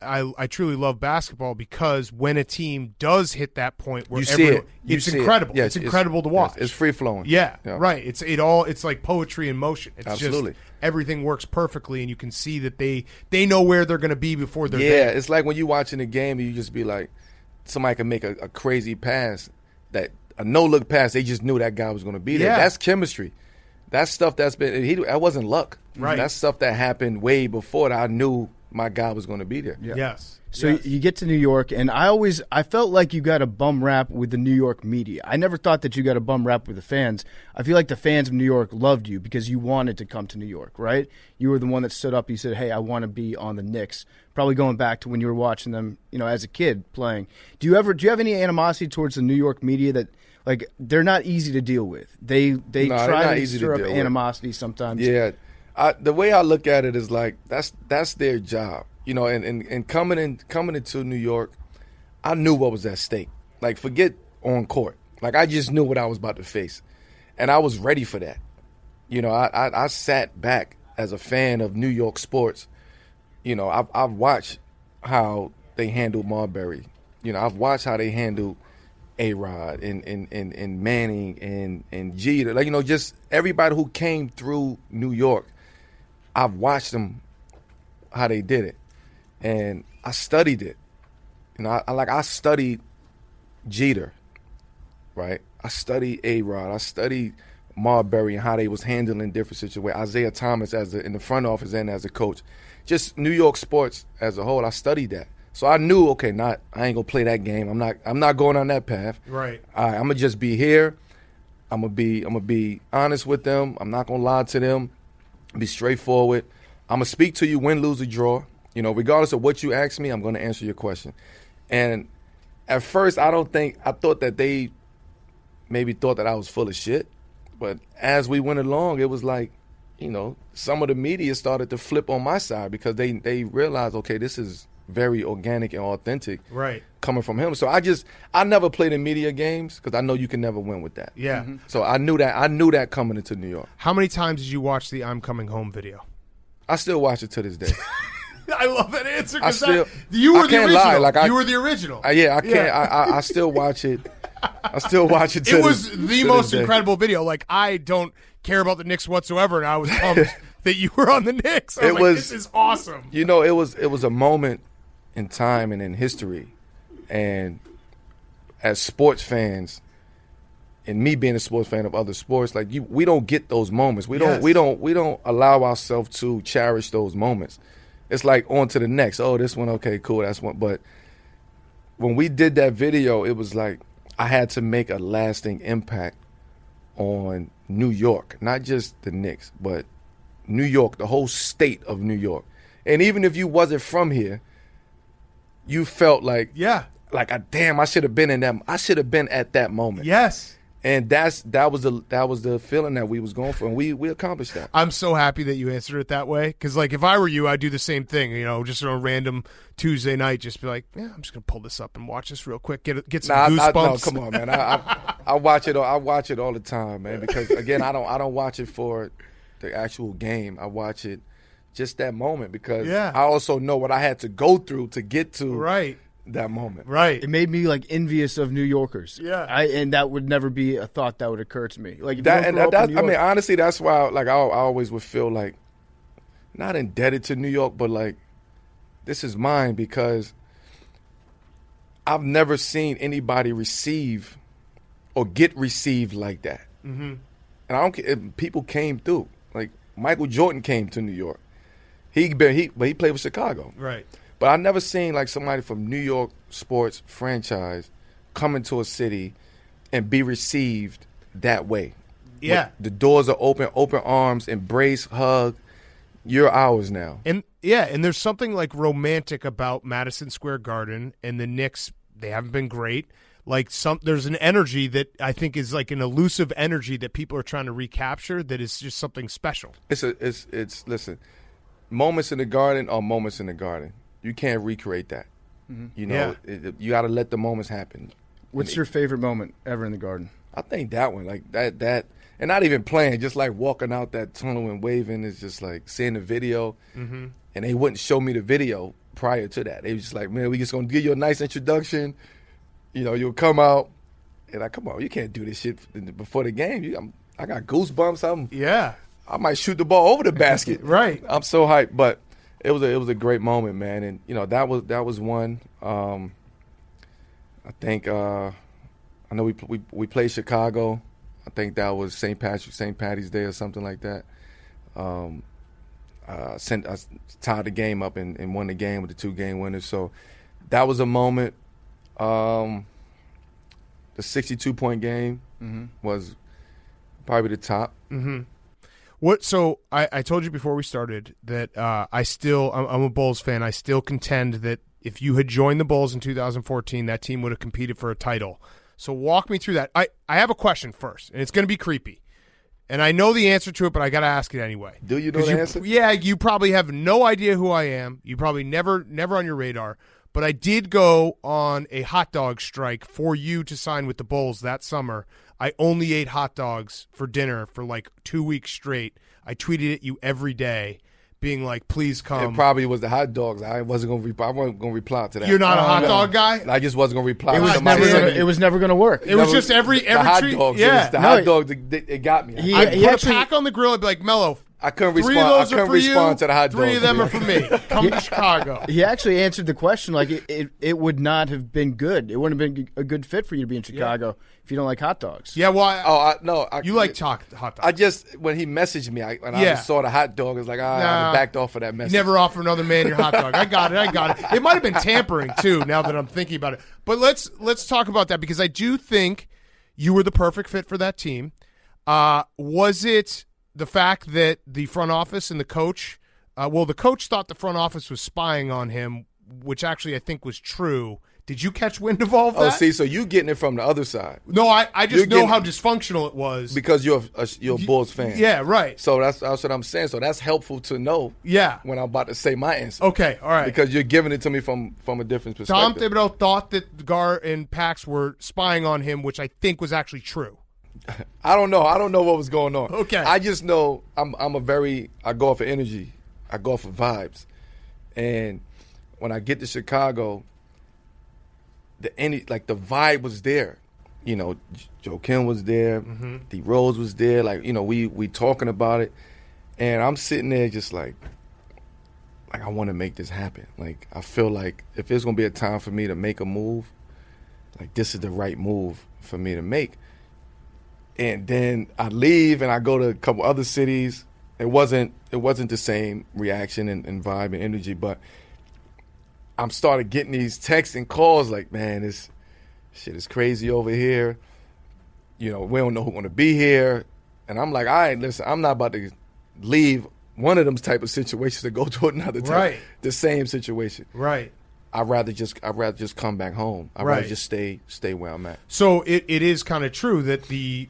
I truly love basketball, because when a team does hit that point where it's incredible. Yeah, it's incredible to watch. It's free flowing. Yeah, right. It's like poetry in motion. It's Absolutely. Just everything works perfectly, and you can see that they know where they're going to be before they're there. Yeah, it's like when you're watching a game and you just be like, somebody can make a crazy pass, that a no-look pass, they just knew that guy was going to be there. Yeah. That's chemistry. That's stuff that wasn't luck. Right. That's stuff that happened way before that I knew my guy was going to be there. Yeah. Yes. So you get to New York, and I felt like you got a bum rap with the New York media. I never thought that you got a bum rap with the fans. I feel like the fans of New York loved you because you wanted to come to New York, right? You were the one that stood up. You said, hey, I want to be on the Knicks. Probably going back to when you were watching them, as a kid playing. Do you have any animosity towards the New York media that, like, they're not easy to deal with? They try to stir up animosity sometimes. Yeah. The way I look at it is like that's their job, and coming into New York, I knew what was at stake. Like, forget on court. Like, I just knew what I was about to face, and I was ready for that. I sat back as a fan of New York sports. I've watched how they handled Marbury. I've watched how they handled A-Rod and Manning and Jeter. Like, just everybody who came through New York. I've watched them, how they did it, and I studied it. I studied Jeter, right? I studied A-Rod. I studied Marbury and how they was handling different situations. Isaiah Thomas in the front office and as a coach. Just New York sports as a whole, I studied that. So I knew, I ain't gonna play that game. I'm not going on that path. Right. I'm gonna just be here. I'm gonna be honest with them. I'm not gonna lie to them. Be straightforward. I'm going to speak to you, win, lose, or draw. Regardless of what you ask me, I'm going to answer your question. And at first, I thought that they maybe thought that I was full of shit. But as we went along, it was like, some of the media started to flip on my side because they realized, okay, this is very organic and authentic, right, coming from him. So I never played in media games because I know you can never win with that. Yeah. Mm-hmm. So I knew that coming into New York. How many times did you watch the "I'm Coming Home" video? I still watch it to this day. I love that answer because you were the original. Lie. You were the original. Yeah, I can't. I still watch it. I still watch it. It was the most incredible video. Like, I don't care about the Knicks whatsoever, and I was pumped that you were on the Knicks. This is awesome. It was a moment in time and in history, and as sports fans, and me being a sports fan of other sports, like we don't get those moments. We don't allow ourselves to cherish those moments. It's like on to the next. Oh, this one, okay, cool, that's one. But when we did that video, it was like I had to make a lasting impact on New York, not just the Knicks, but New York, the whole state of New York. And even if you wasn't from here, you felt like, damn, I should have been in that. I should have been at that moment. Yes. And that was the feeling that we was going for, and we accomplished that. I'm so happy that you answered it that way, because like if I were you, I'd do the same thing. You know, just on a random Tuesday night, just be like, yeah, I'm just gonna pull this up and watch this real quick, get some goosebumps. No, come on, man. I watch it. I watch it all the time, man. Because again, I don't watch it for the actual game. I watch it just that moment because I also know what I had to go through to get to that moment. Right. It made me like envious of New Yorkers. Yeah. And that would never be a thought that would occur to me. Like I mean, honestly, that's why like I always would feel like not indebted to New York, but like this is mine because I've never seen anybody receive or get received like that. Mm-hmm. And people came through. Like Michael Jordan came to New York. But he played with Chicago. Right. But I've never seen like somebody from New York sports franchise come into a city and be received that way. Yeah. The doors are open arms, embrace, hug. You're ours now. And there's something like romantic about Madison Square Garden and the Knicks. They haven't been great. Like there's an energy that I think is like an elusive energy that people are trying to recapture that is just something special. Listen, moments in the Garden are moments in the Garden. You can't recreate that. Mm-hmm. You know, you got to let the moments happen. What's your favorite moment ever in the Garden? I think that one, like that, and not even playing, just like walking out that tunnel and waving is just like seeing the video. Mm-hmm. And they wouldn't show me the video prior to that. They was just like, man, we just gonna give you a nice introduction. You know, you'll come out, and I come on, you can't do this shit before the game. I got goosebumps. I might shoot the ball over the basket. Right. I'm so hyped, but. It was a great moment, man, and you know that was one. I think I know we played Chicago. I think that was St. Patty's Day or something like that. I tied the game up and won the game with the 2-game winners. So that was a moment. The 62-point game was probably the top. Mm-hmm. So I told you before we started that I'm a Bulls fan. I still contend that if you had joined the Bulls in 2014, that team would have competed for a title. So walk me through that. I have a question first, and it's going to be creepy. And I know the answer to it, but I got to ask it anyway. Do you know the answer? Yeah, you probably have no idea who I am. You probably never on your radar. But I did go on a hot dog strike for you to sign with the Bulls that summer. I only ate hot dogs for dinner for like 2 weeks straight. I tweeted at you every day, being like, "Please come." It probably was the hot dogs. I wasn't going to reply to that. You're not a hot dog guy. I just wasn't going to reply. It was never going to work. It was just every hot treat. dogs. Yeah, it was the hot dog. It got me. I'd put a pack on the grill. I'd be like, Mello. I couldn't respond to the hot dogs. 3 of them are for me. Come to Chicago. He actually answered the question like it would not have been good. It wouldn't have been a good fit for you to be in Chicago if you don't like hot dogs. Yeah, well, you like hot dogs. I just, when he messaged me, I just saw the hot dog, I was like, I backed off of that message. You never offer another man your hot dog. I got it. It might have been tampering, too, now that I'm thinking about it. But let's talk about that, because I do think you were the perfect fit for that team. Was it the fact that the front office and the coach, the coach thought the front office was spying on him, which actually I think was true. Did you catch wind of all of that? Oh, see, so you getting it from the other side. No, I just know how dysfunctional it was. Because you're a Bulls fan. Yeah, right. So that's what I'm saying. So that's helpful to know when I'm about to say my answer. Okay, all right. Because you're giving it to me from a different perspective. Tom Thibodeau thought that Gar and Pax were spying on him, which I think was actually true. I don't know. I don't know what was going on. Okay. I just know I go off of energy. I go off of vibes. And when I get to Chicago, the vibe was there. You know, Joe Kim was there. Mm-hmm. D Rose was there. Like, you know, we talking about it. And I'm sitting there just like I want to make this happen. Like, I feel like if there's going to be a time for me to make a move, like this is the right move for me to make. And then I leave and I go to a couple other cities. It wasn't the same reaction and vibe and energy, but I'm started getting these texts and calls like, man, this shit is crazy over here. You know, we don't know who want to be here. And I'm like, all right, listen, I'm not about to leave one of them type of situations to go to another type, the same situation. Right. I'd rather just come back home. I'd rather just stay where I'm at. So it is kind of true that the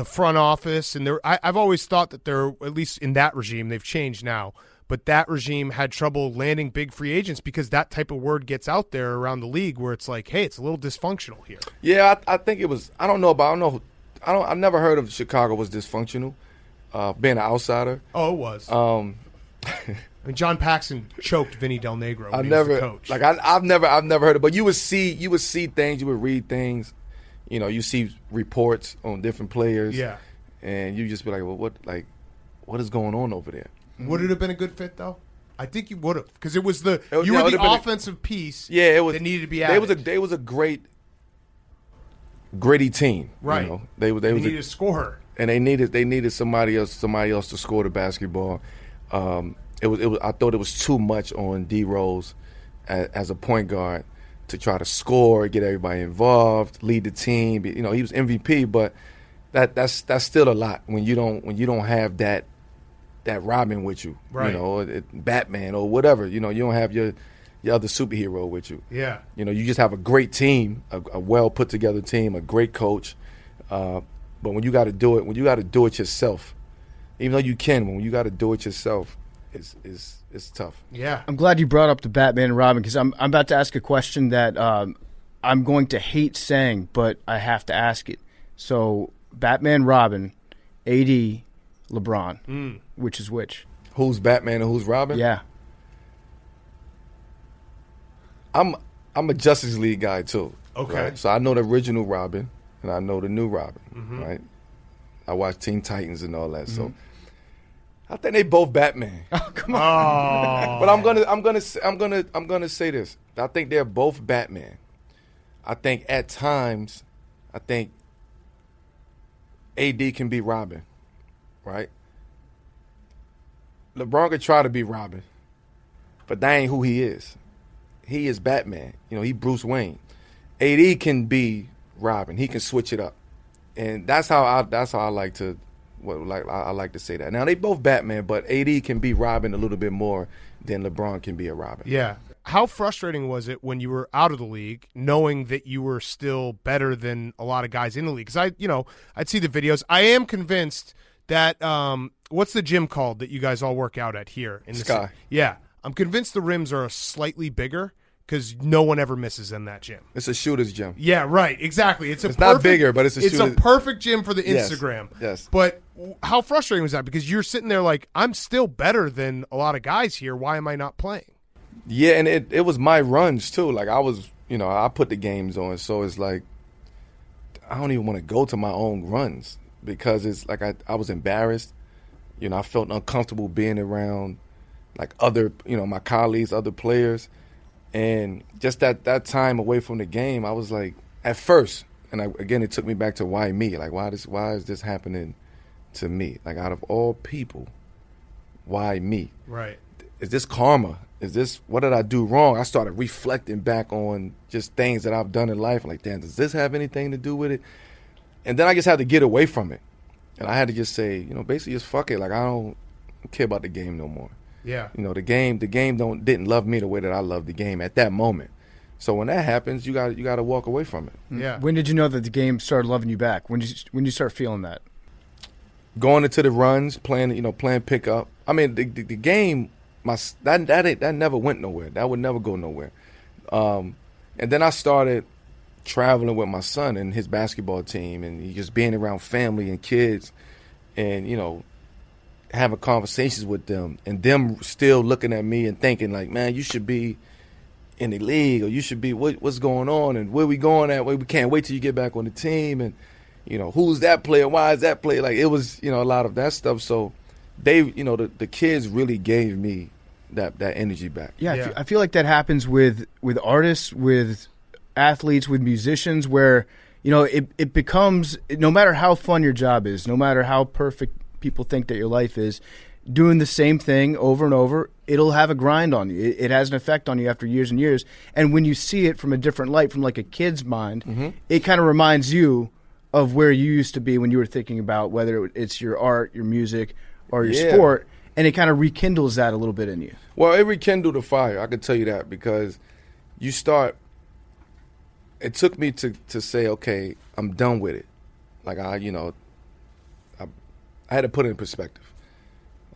front office and I've always thought that they're, at least in that regime, they've changed now, but that regime had trouble landing big free agents because that type of word gets out there around the league where it's like, hey, it's a little dysfunctional here. Yeah, I think it was. I never heard of Chicago was dysfunctional. Being an outsider. Oh, it was. I mean, John Paxson choked Vinny Del Negro when he was the coach. Like I've never heard it, but you would see things, you would read things, you know, you see reports on different players, and you just be like, well, what is going on over there? Would it have been a good fit though? I think you would have, because it was the offensive piece. Yeah, it was. That needed to be added. They was a great, gritty team, right? You know? They needed a scorer, and they needed somebody else to score the basketball. I thought it was too much on D Rose as a point guard to try to score, get everybody involved, lead the team. You know, he was MVP, but that's still a lot when you don't have that Robin with you, right? You know, Batman or whatever. You know, you don't have your other superhero with you. Yeah. You know, you just have a great team, a well put together team, a great coach. But when you got to do it yourself, even though you can, when you got to do it yourself, it's tough. Yeah. I'm glad you brought up the Batman and Robin, because I'm about to ask a question that I'm going to hate saying, but I have to ask it. So, Batman, Robin, AD, LeBron, which is which? Who's Batman and who's Robin? Yeah. I'm a Justice League guy too. Okay. Right? So I know the original Robin and I know the new Robin, right? I watch Teen Titans and all that. So I think they both Batman. Oh, come on. But I'm gonna say this. I think they're both Batman. I think at times, AD can be Robin, right? LeBron could try to be Robin, but that ain't who he is. He is Batman. You know, he Bruce Wayne. AD can be Robin. He can switch it up, and that's how I like to. I like to say that. Now they both Batman, but AD can be Robin a little bit more than LeBron can be a Robin. Yeah. How frustrating was it when you were out of the league, knowing that you were still better than a lot of guys in the league? Because I'd see the videos. I am convinced that what's the gym called that you guys all work out at here in the Sky? Yeah, I'm convinced the rims are slightly bigger because no one ever misses in that gym. It's a shooter's gym. Yeah, right. Exactly. It's not bigger, but it's a perfect gym for the Instagram. Yes. But how frustrating was that? Because you're sitting there like, I'm still better than a lot of guys here. Why am I not playing? Yeah, and it was my runs too. Like I was, I put the games on, so it's like I don't even want to go to my own runs because it's like I was embarrassed. I felt uncomfortable being around like other, my colleagues, other players. And just that time away from the game, I was like, at first, and again, it took me back to why me? Like, why is this happening to me? Like, out of all people, why me? Right. Is this karma? What did I do wrong? I started reflecting back on just things that I've done in life. Like, damn, does this have anything to do with it? And then I just had to get away from it. And I had to just say, basically just fuck it. Like, I don't care about the game no more. Yeah. The game didn't love me the way that I loved the game at that moment. So when that happens, you got to walk away from it. Yeah. When did you know that the game started loving you back? When you start feeling that? Going into the runs, playing pickup. I mean, the game, that never went nowhere. That would never go nowhere. And then I started traveling with my son and his basketball team, and just being around family and kids, and having conversations with them, and them still looking at me and thinking like, man, you should be in the league, or you should be what's going on, and where we going at? We can't wait till you get back on the team, and who's that player? Why is that player? Like, it was a lot of that stuff. So they the kids really gave me that energy back. Yeah. I feel like that happens with artists, with athletes, with musicians, where it becomes, no matter how fun your job is, no matter how perfect people think that your life is, doing the same thing over and over, it'll have a grind on you. It has an effect on you after years and years. And when you see it from a different light, from like a kid's mind, it kind of reminds you of where you used to be when you were thinking about whether it's your art, your music, or your sport, and it kind of rekindles that a little bit in you. Well, it rekindled the fire, I can tell you that, because you start – it took me to say, okay, I'm done with it. Like, I had to put it in perspective.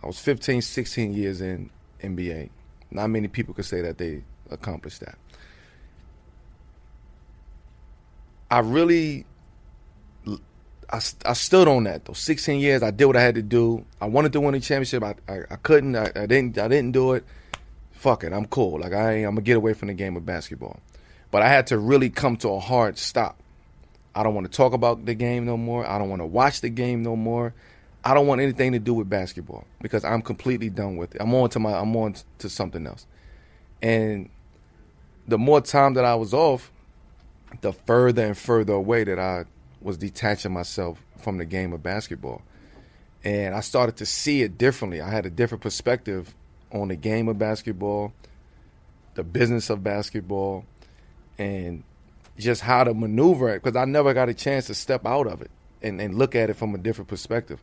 I was 15, 16 years in NBA. Not many people could say that they accomplished that. I stood on that, though. 16 years, I did what I had to do. I wanted to win a championship. I couldn't. I didn't do it. Fuck it, I'm cool. Like, I'm going to get away from the game of basketball. But I had to really come to a hard stop. I don't want to talk about the game no more. I don't want to watch the game no more. I don't want anything to do with basketball because I'm completely done with it. I'm on to something else. And the more time that I was off, the further and further away that I was detaching myself from the game of basketball. And I started to see it differently. I had a different perspective on the game of basketball, the business of basketball, and just how to maneuver it, because I never got a chance to step out of it and look at it from a different perspective.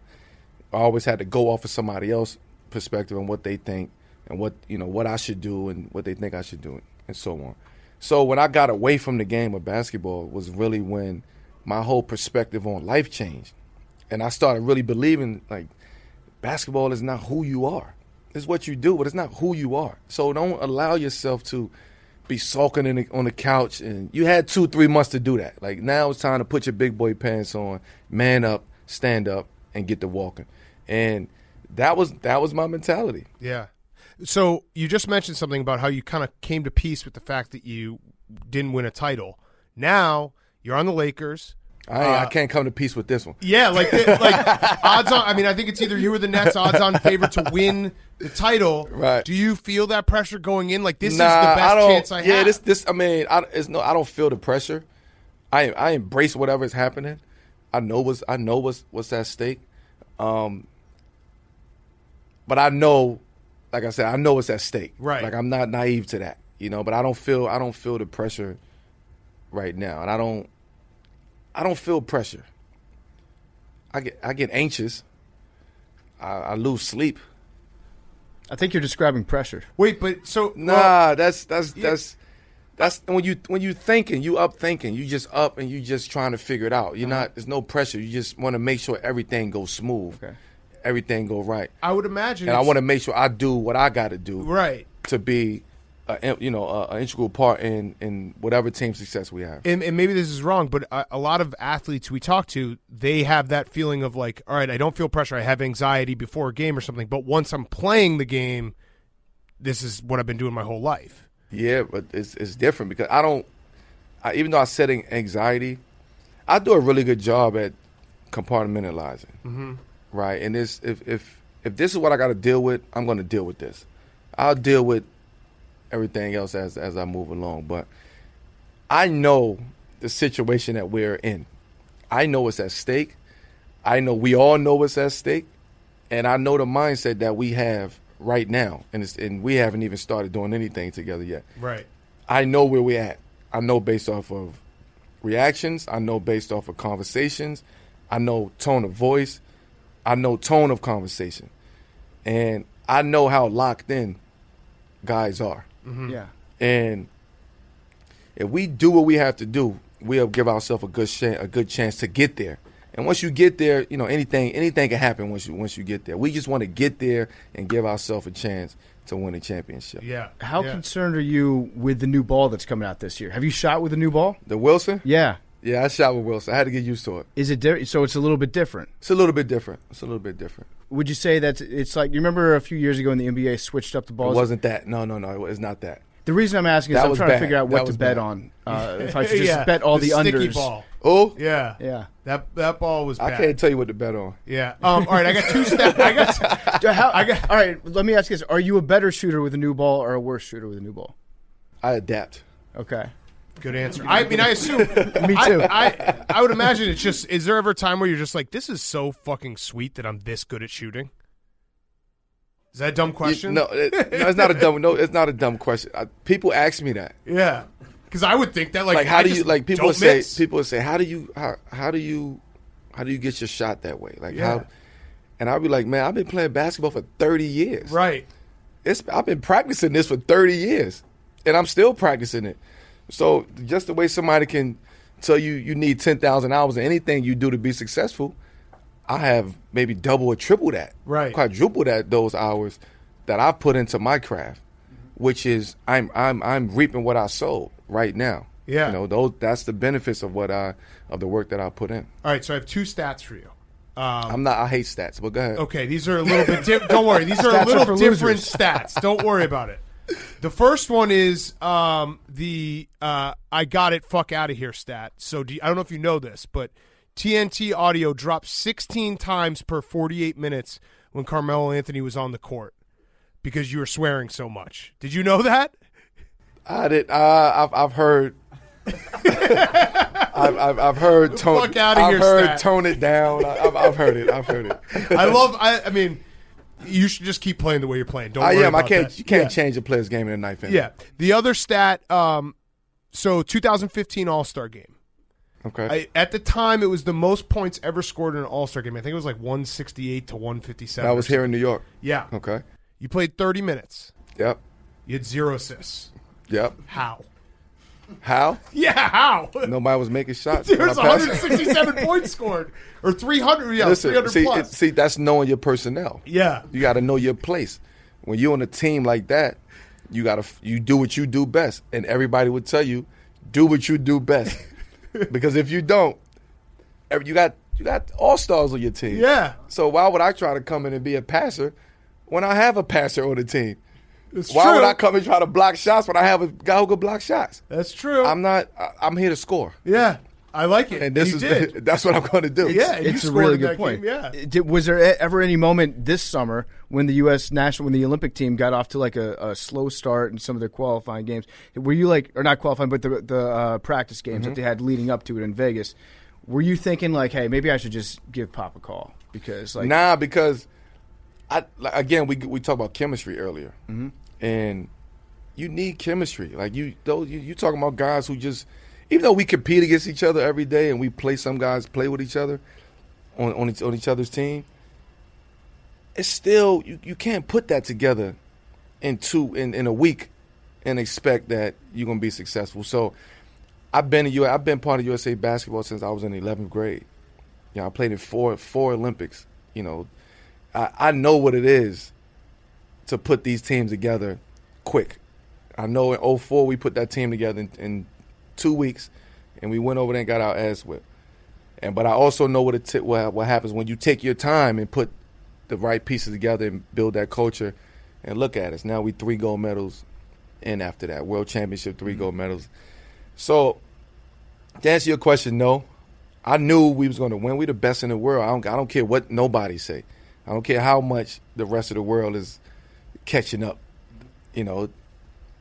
I always had to go off of somebody else's perspective and what they think and what I should do and what they think I should do and so on. So when I got away from the game of basketball was really when my whole perspective on life changed. And I started really believing, like, basketball is not who you are. It's what you do, but it's not who you are. So don't allow yourself to be sulking on the couch. And you had 2-3 months to do that. Like, now it's time to put your big boy pants on, man up, stand up, and get to walking. And that was my mentality. Yeah. So you just mentioned something about how you kind of came to peace with the fact that you didn't win a title. Now you're on the Lakers. I can't come to peace with this one. Yeah, like odds on. I mean, I think it's either you or the Nets, odds on favorite to win the title. Right. Do you feel that pressure going in? Like, this is the best chance I have. Yeah, this. I mean, I don't feel the pressure. I embrace whatever is happening. I know what's at stake. But I know, like I said, I know it's at stake. Right. Like, I'm not naive to that, but I don't feel the pressure right now, and I don't feel pressure. I get anxious. I lose sleep. I think you're describing pressure. Wait, but so that's when you thinking, you up thinking, you just up and you just trying to figure it out. You're not. There's no pressure. You just want to make sure everything goes smooth. Okay. Everything go right. I would imagine, and I want to make sure I do what I got to do, right, to be, an integral part in whatever team success we have. And maybe this is wrong, but a lot of athletes we talk to, they have that feeling of like, all right, I don't feel pressure. I have anxiety before a game or something, but once I'm playing the game, this is what I've been doing my whole life. Yeah, but it's different because even though I said anxiety, I do a really good job at compartmentalizing. Mm-hmm. Right, and if this is what I got to deal with, I'm going to deal with this. I'll deal with everything else as I move along. But I know the situation that we're in. I know what's at stake. I know we all know what's at stake, and I know the mindset that we have right now, and we haven't even started doing anything together yet. Right. I know where we're at. I know based off of reactions. I know based off of conversations. I know tone of voice. I know tone of conversation, and I know how locked in guys are. Mm-hmm. Yeah. And if we do what we have to do, we'll give ourselves a good chance to get there. And once you get there, anything can happen once you get there. We just want to get there and give ourselves a chance to win a championship. Yeah. How concerned are you with the new ball that's coming out this year? Have you shot with a new ball? The Wilson? Yeah. Yeah, I shot with Wilson. I had to get used to it. Is it so it's a little bit different? It's a little bit different. Would you say that it's like, you remember a few years ago when the NBA switched up the balls? It wasn't that. No, it's not that. The reason I'm asking is I'm trying to figure out what to bet on. If I should just bet all the sticky unders. Ball. Oh? Yeah. Yeah. That ball was bad. I can't tell you what to bet on. Yeah. All right, I got two steps. All right, let me ask you this. Are you a better shooter with a new ball or a worse shooter with a new ball? I adapt. Okay. Good answer. I mean, I assume. Me too. I would imagine it's just. Is there ever a time where you're just like, this is so fucking sweet that I'm this good at shooting? Is that a dumb question? No, it's not a dumb. No, it's not a dumb question. People ask me that. Yeah, because I would think that like how do you people would say miss. people would say how do you get your shot that way? Like how? And I'd be like, man, I've been playing basketball for 30 years. Right. I've been practicing this for 30 years, and I'm still practicing it. So just the way somebody can tell you need 10,000 hours of anything you do to be successful, I have maybe double or triple that, right, quadruple that those hours that I put into my craft, which is I'm reaping what I sowed right now. Yeah, that's the benefits of the work that I put in. All right, so I have 2 stats for you. I hate stats, but go ahead. Okay, these are a little bit don't worry. These are a little different stats. Don't worry about it. The first one is the I got it fuck out of here stat. So I don't know if you know this, but TNT audio dropped 16 times per 48 minutes when Carmelo Anthony was on the court because you were swearing so much. Did you know that? I did. I've heard. I've heard tone. Fuck out of here, stat. Tone it down. I've heard it. I mean, you should just keep playing the way you're playing. Don't worry about that. You can't change a player's game in a knife. Yeah. The other stat. So 2015 All-Star game. Okay. At the time, it was the most points ever scored in an All-Star game. I think it was like 168 to 157. That was here in New York. Yeah. Okay. You played 30 minutes. Yep. You had 0 assists. Yep. How? Yeah, how? Nobody was making shots. There's 167 points scored. Or 300, Listen, 300 plus. See, that's knowing your personnel. Yeah. You got to know your place. When you're on a team like that, you do what you do best. And everybody would tell you, do what you do best. Because if you don't, you got all-stars on your team. Yeah. So why would I try to come in and be a passer when I have a passer on the team? It's Why true. would I come and try to block shots when I have a guy who can block shots? That's true. I'm here to score. Yeah. I like it. And that's what I'm going to do. It's a really good point. Game, yeah. Was there ever any moment this summer when the when the Olympic team got off to like a slow start in some of their qualifying games? Were you or not qualifying, but the practice games that they had leading up to it in Vegas? Were you thinking like, hey, maybe I should just give Pop a call because because we talked about chemistry earlier, and you need chemistry. Like you talking about guys who just. Even though we compete against each other every day and some guys play with each other on each other's team, it's still you can't put that together in a week and expect that you're gonna be successful. So I've been part of USA basketball since I was in the 11th grade. I played in four Olympics. I know what it is to put these teams together quick. I know in 2004 we put that team together in 2 weeks, and we went over there and got our ass whipped. But I also know what happens when you take your time and put the right pieces together and build that culture. And look at us now, we 3 gold medals, and after that, world championship, 3 gold medals. So to answer your question, no, I knew we was going to win. We the best in the world. I don't care what nobody say. I don't care how much the rest of the world is catching up.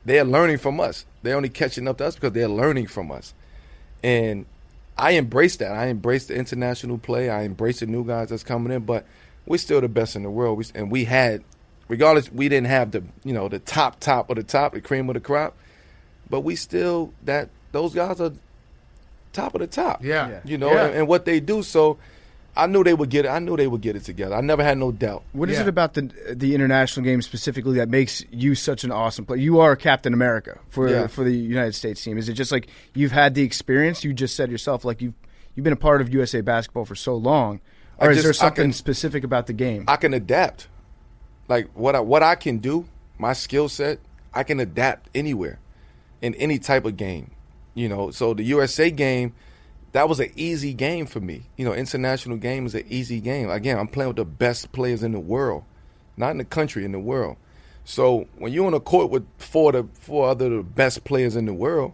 They're learning from us. They're only catching up to us because they're learning from us. And I embrace that. I embrace the international play. I embrace the new guys that's coming in. But we're still the best in the world. We had, regardless, we didn't have the top of the top, the cream of the crop. But we still, those guys are top of the top. Yeah. And what they do. So I knew they would get it. I knew they would get it together. I never had no doubt. What is it about the international game specifically that makes you such an awesome player? You are Captain America for the United States team. Is it just like you've had the experience? You just said yourself like you've been a part of USA basketball for so long, or is there something specific about the game? I can adapt. Like what I can do, my skill set, I can adapt anywhere, in any type of game. So the USA game. That was an easy game for me. International game is an easy game. Again, I'm playing with the best players in the world, not in the country, in the world. So when you're on a court with four other the best players in the world,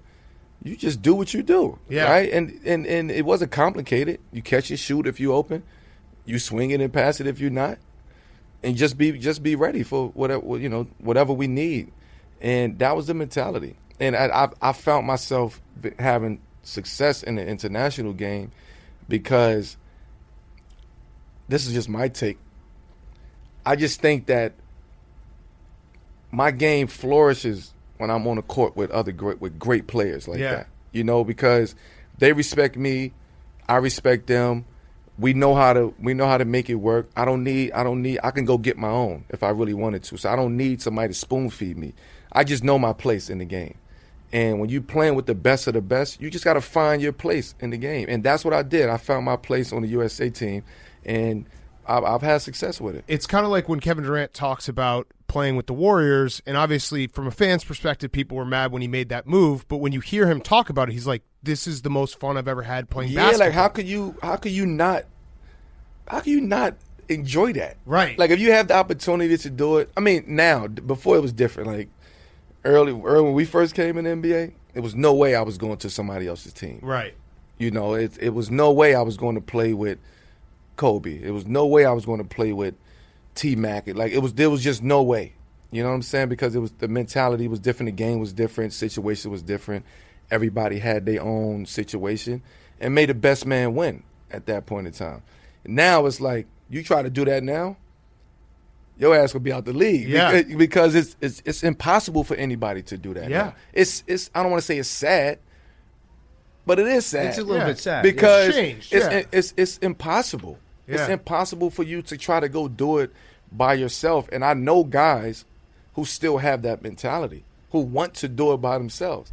you just do what you do, right? And it wasn't complicated. You catch and shoot if you open, you swing it and pass it if you're not, and just be ready for whatever we need. And that was the mentality. And I found myself having success in the international game because this is just my take. I just think that my game flourishes when I'm on the court with great players like that. You know, because they respect me, I respect them. We know how to make it work. I can go get my own if I really wanted to. So I don't need somebody to spoon feed me. I just know my place in the game. And when you're playing with the best of the best, you just got to find your place in the game. And that's what I did. I found my place on the USA team, and I've had success with it. It's kind of like when Kevin Durant talks about playing with the Warriors, and obviously from a fan's perspective, people were mad when he made that move. But when you hear him talk about it, he's like, "This is the most fun I've ever had playing basketball." Yeah, like how could you not enjoy that? Right. Like if you have the opportunity to do it. I mean, now before it was different. Like early when we first came in the NBA, it was no way I was going to somebody else's team. Right. You know, it was no way I was going to play with Kobe. It was no way I was going to play with T-Mac. Like there was just no way. You know what I'm saying? Because the mentality was different, the game was different, situation was different. Everybody had their own situation and made the best man win at that point in time. Now it's like you try to do that now, your ass will be out the league. Yeah. Because it's impossible for anybody to do that. Yeah. Now. It's I don't want to say it's sad, but it is sad. It's a little bit sad because changed. it's impossible. Yeah. It's impossible for you to try to go do it by yourself. And I know guys who still have that mentality, who want to do it by themselves.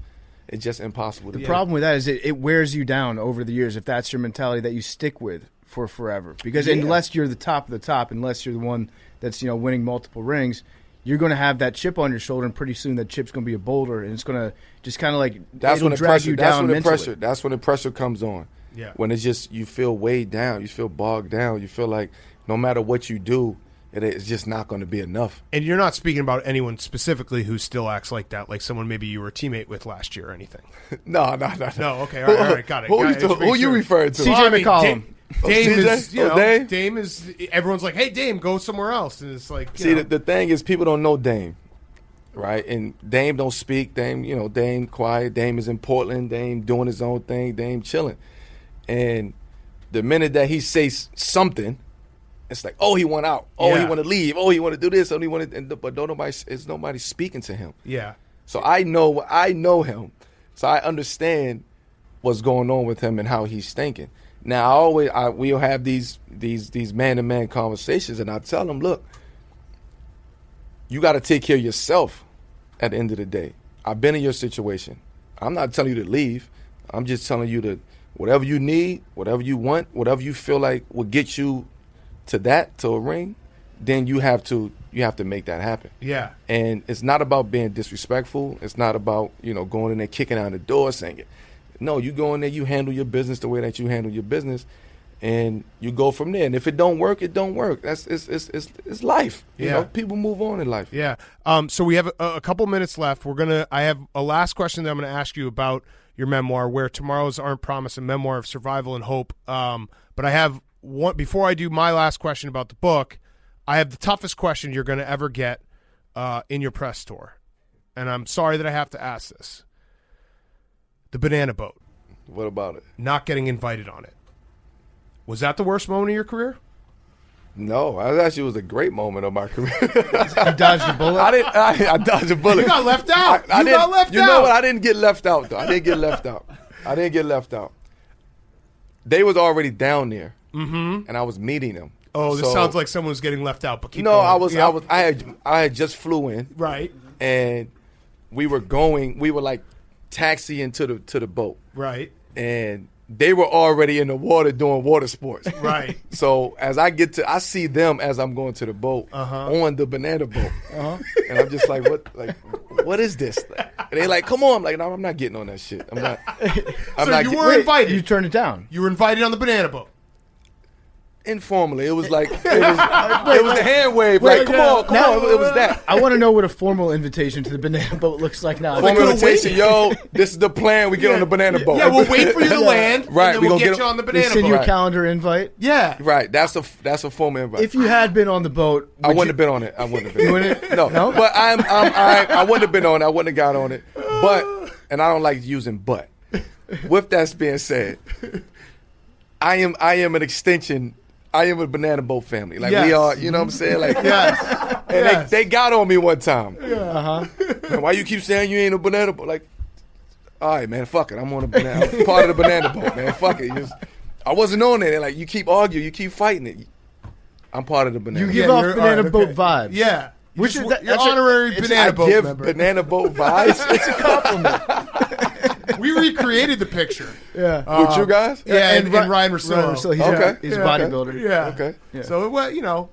It's just impossible to do. The problem with that is it wears you down over the years if that's your mentality that you stick with for forever. Because unless you're the top of the top, unless you're the one that's winning multiple rings, you're going to have that chip on your shoulder, and pretty soon that chip's going to be a boulder, and it's going to just kind of like drag you down mentally. That's when the pressure comes on. Yeah. When it's just you feel weighed down, you feel bogged down, you feel like no matter what you do, it's just not going to be enough. And you're not speaking about anyone specifically who still acts like that, like someone maybe you were a teammate with last year or anything. No. No, okay, all right, got it. Who you referring to? CJ McCollum. Dame is, everyone's like, hey, Dame, go somewhere else. And it's like, the thing is, people don't know Dame, right? And Dame don't speak. Dame quiet. Dame is in Portland. Dame doing his own thing. Dame chilling. And the minute that he says something, it's like, oh, he went out. Oh, he want to leave. Oh, he want to do this. Oh, he want to. But nobody speaking to him. Yeah. So I know him. So I understand what's going on with him and how he's thinking. Now we'll have these man-to-man conversations, and I tell him, look, you got to take care of yourself at the end of the day. I've been in your situation. I'm not telling you to leave. I'm just telling you to whatever you need, whatever you want, whatever you feel like will get you to a ring, then you have to make that happen. Yeah. And it's not about being disrespectful. It's not about, going in there kicking down the door saying it. No, you go in there, you handle your business the way that you handle your business, and you go from there. And if it don't work, it don't work. It's life. You know, people move on in life. Yeah. So we have a couple minutes left. I have a last question that I'm going to ask you about your memoir, Where Tomorrows Aren't Promised, a memoir of survival and hope. But I have one before I do my last question about the book. I have the toughest question you're going to ever get in your press tour, and I'm sorry that I have to ask this. The banana boat. What about it? Not getting invited on it. Was that the worst moment of your career? No, it was a great moment of my career. You dodged a bullet? I dodged a bullet. You got left out. You got left out. You know what? I didn't get left out, though. I didn't get left out. They was already down there, and I was meeting them. Oh, this sounds like someone was getting left out. But keep going. Yep. I had just flew in. Right. And we were like taxiing to the boat. Right. And they were already in the water doing water sports. Right. So as I see them as I'm going to the boat on the banana boat. And I'm just like, what is this? And they're like, come on. I'm like, no, I'm not getting on that shit. I'm not. You were invited. You turned it down. You were invited on the banana boat. Informally, it was like it was a hand wave. Like, come on, it was that. I want to know what a formal invitation to the banana boat looks like now. Formal invitation, yo. This is the plan. We get on the banana boat. Yeah, we'll wait for you to land. Right, and then we'll get you on the banana boat. Send you a calendar invite. Yeah, right. That's a formal invite. If you had been on the boat, I wouldn't have been on it. I wouldn't have been. You wouldn't? No, but I wouldn't have been on it. I wouldn't have got on it. But and I don't like using but. With that being said, I am an extension. I am a banana boat family. Like we are, you know what I'm saying? Like and they got on me one time. Uh-huh. Man, why you keep saying you ain't a banana boat? Like, all right, man, fuck it. I'm on a banana. I'm part of the banana boat, man. Fuck it. I wasn't on it. Like, you keep arguing, you keep fighting it. I'm part of the banana. You give off banana boat vibes. Yeah. Which is you're honorary banana boat give member. banana boat vibes. It's a compliment. We recreated the picture. Yeah. With you guys? Yeah, and Ryan Russillo. So he's a bodybuilder. Yeah. Okay. Yeah. So, well, you know,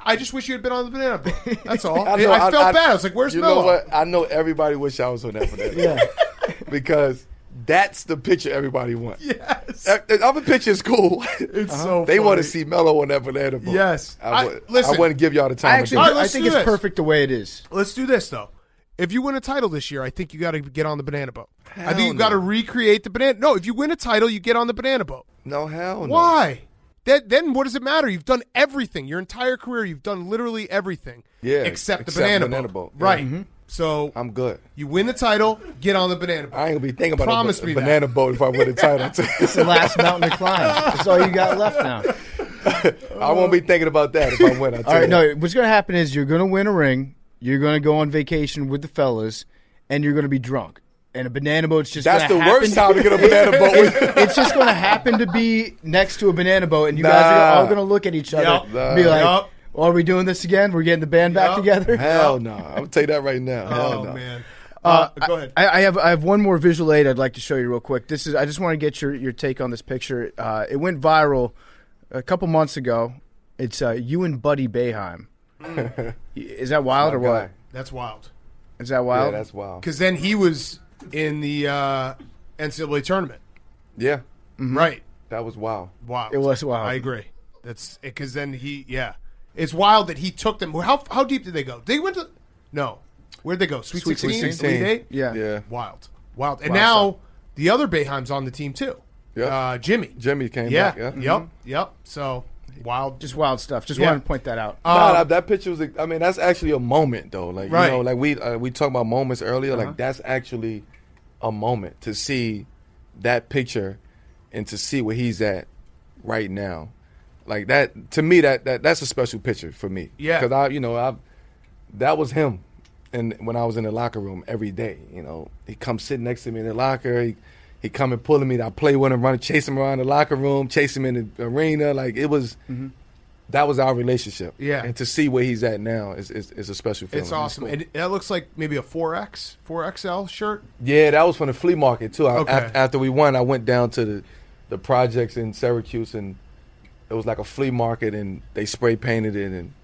I just wish you had been on the banana boat. That's all. I felt bad. I was like, where's Melo? You know what? I know everybody wish I was on that banana boat. Because that's the picture everybody wants. Yes. The other picture is cool. It's so They funny. want to see Melo on that banana boat. Yes. I listen, wouldn't give y'all the time. Actually, All right, I let's think do it's this. perfect the way it is. Let's do this, though. If you win a title this year, I think you got to get on the banana boat. I think Hell you got to no. recreate the banana. No, if you win a title, you get on the banana boat. No, hell no. Why? Then what does it matter? You've done everything. Your entire career, you've done literally everything. Yeah, Except the except banana boat. Yeah. Right. Mm-hmm. So I'm good. you win the title, get on the banana boat. I ain't gonna be thinking about Promise a me banana boat if I win a title. It's the last mountain to climb. That's all you got left now. I won't be thinking about that if I win. All right, no. What's going to happen is you're going to win a ring. You're going to go on vacation with the fellas, and you're going to be drunk. And a banana boat's just That's the gonna happen. worst time to get a banana boat. It's just going to happen to be next to a banana boat, and you guys are all going to look at each other and be like, Yup. "Are we doing this again? We're getting the band back together." Hell no. I'm gonna tell you that right now. Hell Oh, no. man. Go ahead. I have one more visual aid I'd like to show you real quick. I just want to get your take on this picture. It went viral a couple months ago. It's you and Buddy Boeheim. Is that wild or My what? guy. That's wild. Is that wild? Yeah, that's wild. Because then he was in the NCAA tournament. Yeah, Right. that was wild. Wild. It was wild. I agree. That's because then it's wild that he took them. How deep did they go? They went to Where'd they go? Sweet 16? 16. Elite Eight? Yeah. Wild. And Wild now the other Boeheim's on the team too. Yeah. Jimmy. Jimmy came Yeah. back. Yeah. Yep. So wild. Just wild stuff. Just Yeah. wanted to point that out. That picture was. I mean, that's actually a moment, though. Like Right. you know, like we talked about moments earlier. Like that's actually a moment to see that picture and to see where he's at right now. Like that to me, that's a special picture for me. Yeah. Because that was him, and when I was in the locker room every day, he come sit next to me in the locker. He come and pulling me. I play with him, chase him around the locker room, chase him in the arena. Like it was. That was our relationship. Yeah. And to see where he's at now is a special feeling. It's awesome. And that looks like maybe a 4XL shirt. Yeah, that was from the flea market too. Okay. After we won, I went down to the projects in Syracuse, and it was like a flea market, and they spray painted it, and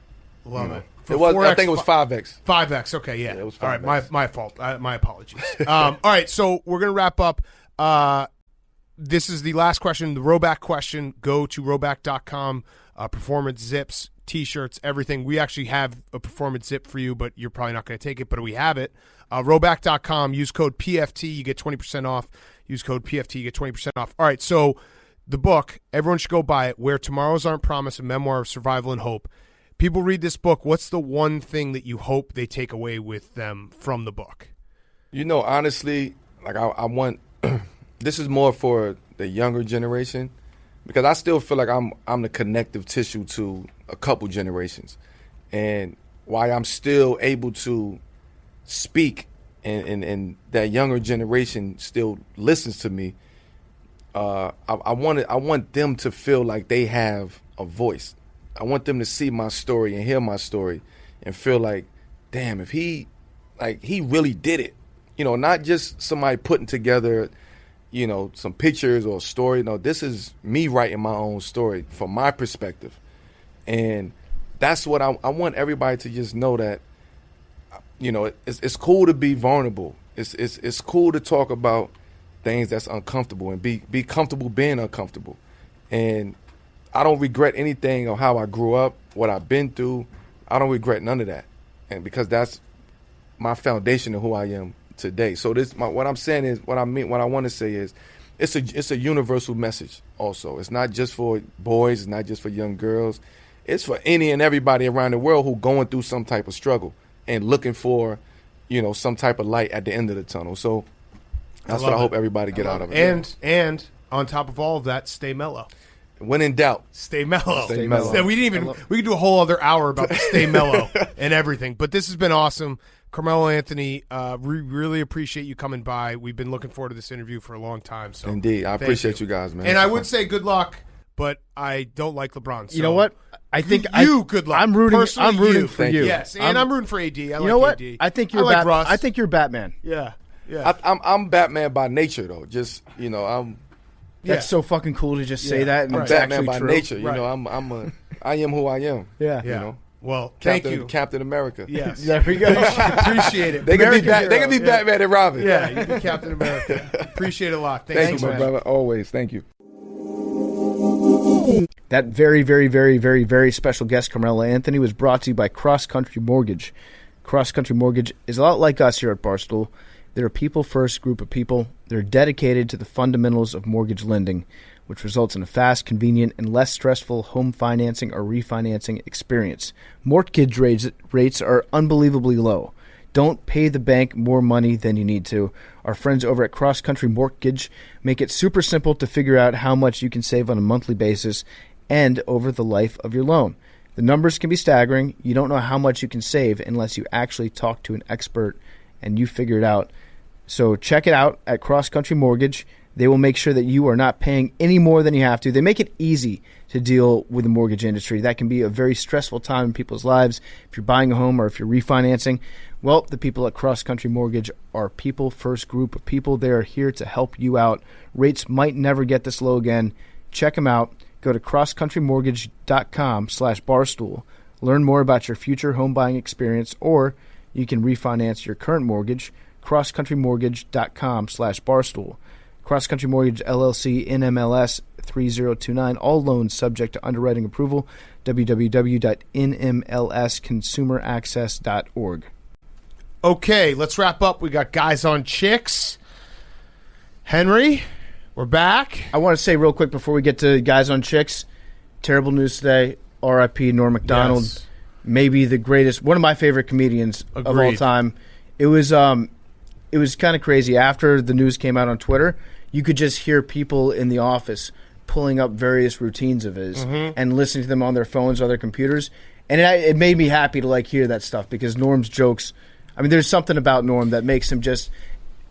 Love it. it was. I think it was 5X. 5X. Okay, yeah. Yeah, it was All right, 5X. my fault. My apologies. All right, so we're gonna wrap up. This is the last question, the Roback question. Go to roback.com. Performance zips, T-shirts, everything. We actually have a performance zip for you, but you're probably not going to take it. But we have it. Roback.com. Use code PFT. You get 20% off. Use code PFT. You get 20% off. All right, so the book, everyone should go buy it. Where Tomorrows Aren't Promised, a memoir of survival and hope. People read this book. What's the one thing that you hope they take away with them from the book? Honestly, like I want. This is more for the younger generation, because I still feel like I'm the connective tissue to a couple generations, and why I'm still able to speak and that younger generation still listens to me. I want them to feel like they have a voice. I want them to see my story and hear my story and feel like, damn, if he really did it, not just somebody putting together, some pictures or a story. No, this is me writing my own story from my perspective. And that's what I want everybody to just know, that, it's cool to be vulnerable. It's cool to talk about things that's uncomfortable and be comfortable being uncomfortable. And I don't regret anything of how I grew up, what I've been through. I don't regret none of that. And because that's my foundation of who I am today. So what I'm saying is, what I want to say is, it's a universal message also. It's not just for boys, it's not just for young girls. It's for any and everybody around the world who going through some type of struggle and looking for, some type of light at the end of the tunnel. So that's what I hope everybody get out of it. And on top of all of that, stay mellow. When in doubt, stay mellow. Stay mellow. So we could do a whole other hour about the stay mellow and everything. But this has been awesome. Carmelo Anthony, we really appreciate you coming by. We've been looking forward to this interview for a long time. So indeed, I appreciate you guys, man. And I would say good luck, but I don't like LeBron. So you know what? I think good luck. I'm rooting for you. Yes, and I'm rooting for AD. I like you know what? AD. I think you're Russ. I think you're Batman. Yeah. I'm Batman by nature, though. Just I'm. That's so fucking cool to just say that. And I'm it's Batman by true. nature. Right. I am who I am. Yeah. Well, thank you, Captain America. Yes, there we go. Appreciate it. They can be Batman and Robin. Yeah, you be Captain America. Appreciate it a lot. Thank you, my brother. Always. Thank you. That very, very, very, very, very special guest, Carmelo Anthony, was brought to you by Cross Country Mortgage. Cross Country Mortgage is a lot like us here at Barstool. They're a people-first group of people. They're dedicated to the fundamentals of mortgage lending, which results in a fast, convenient, and less stressful home financing or refinancing experience. Mortgage rates are unbelievably low. Don't pay the bank more money than you need to. Our friends over at Cross Country Mortgage make it super simple to figure out how much you can save on a monthly basis and over the life of your loan. The numbers can be staggering. You don't know how much you can save unless you actually talk to an expert and you figure it out. So check it out at Cross Country Mortgage. They will make sure that you are not paying any more than you have to. They make it easy to deal with the mortgage industry. That can be a very stressful time in people's lives. If you're buying a home or if you're refinancing, well, the people at Cross Country Mortgage are people-first group of people. They are here to help you out. Rates might never get this low again. Check them out. Go to crosscountrymortgage.com/barstool. Learn more about your future home buying experience, or you can refinance your current mortgage. crosscountrymortgage.com/barstool. Cross Country Mortgage LLC, NMLS 3029. All loans subject to underwriting approval. www.nmlsconsumeraccess.org. Okay, let's wrap up. We got Guys on Chicks. Henry, we're back. I want to say real quick before we get to Guys on Chicks, terrible news today. R.I.P. Norm Macdonald. Yes. Maybe the greatest, one of my favorite comedians of all time. It was kind of crazy. After the news came out on Twitter, you could just hear people in the office pulling up various routines of his and listening to them on their phones or their computers. And it made me happy to hear that stuff, because Norm's jokes, there's something about Norm that makes him just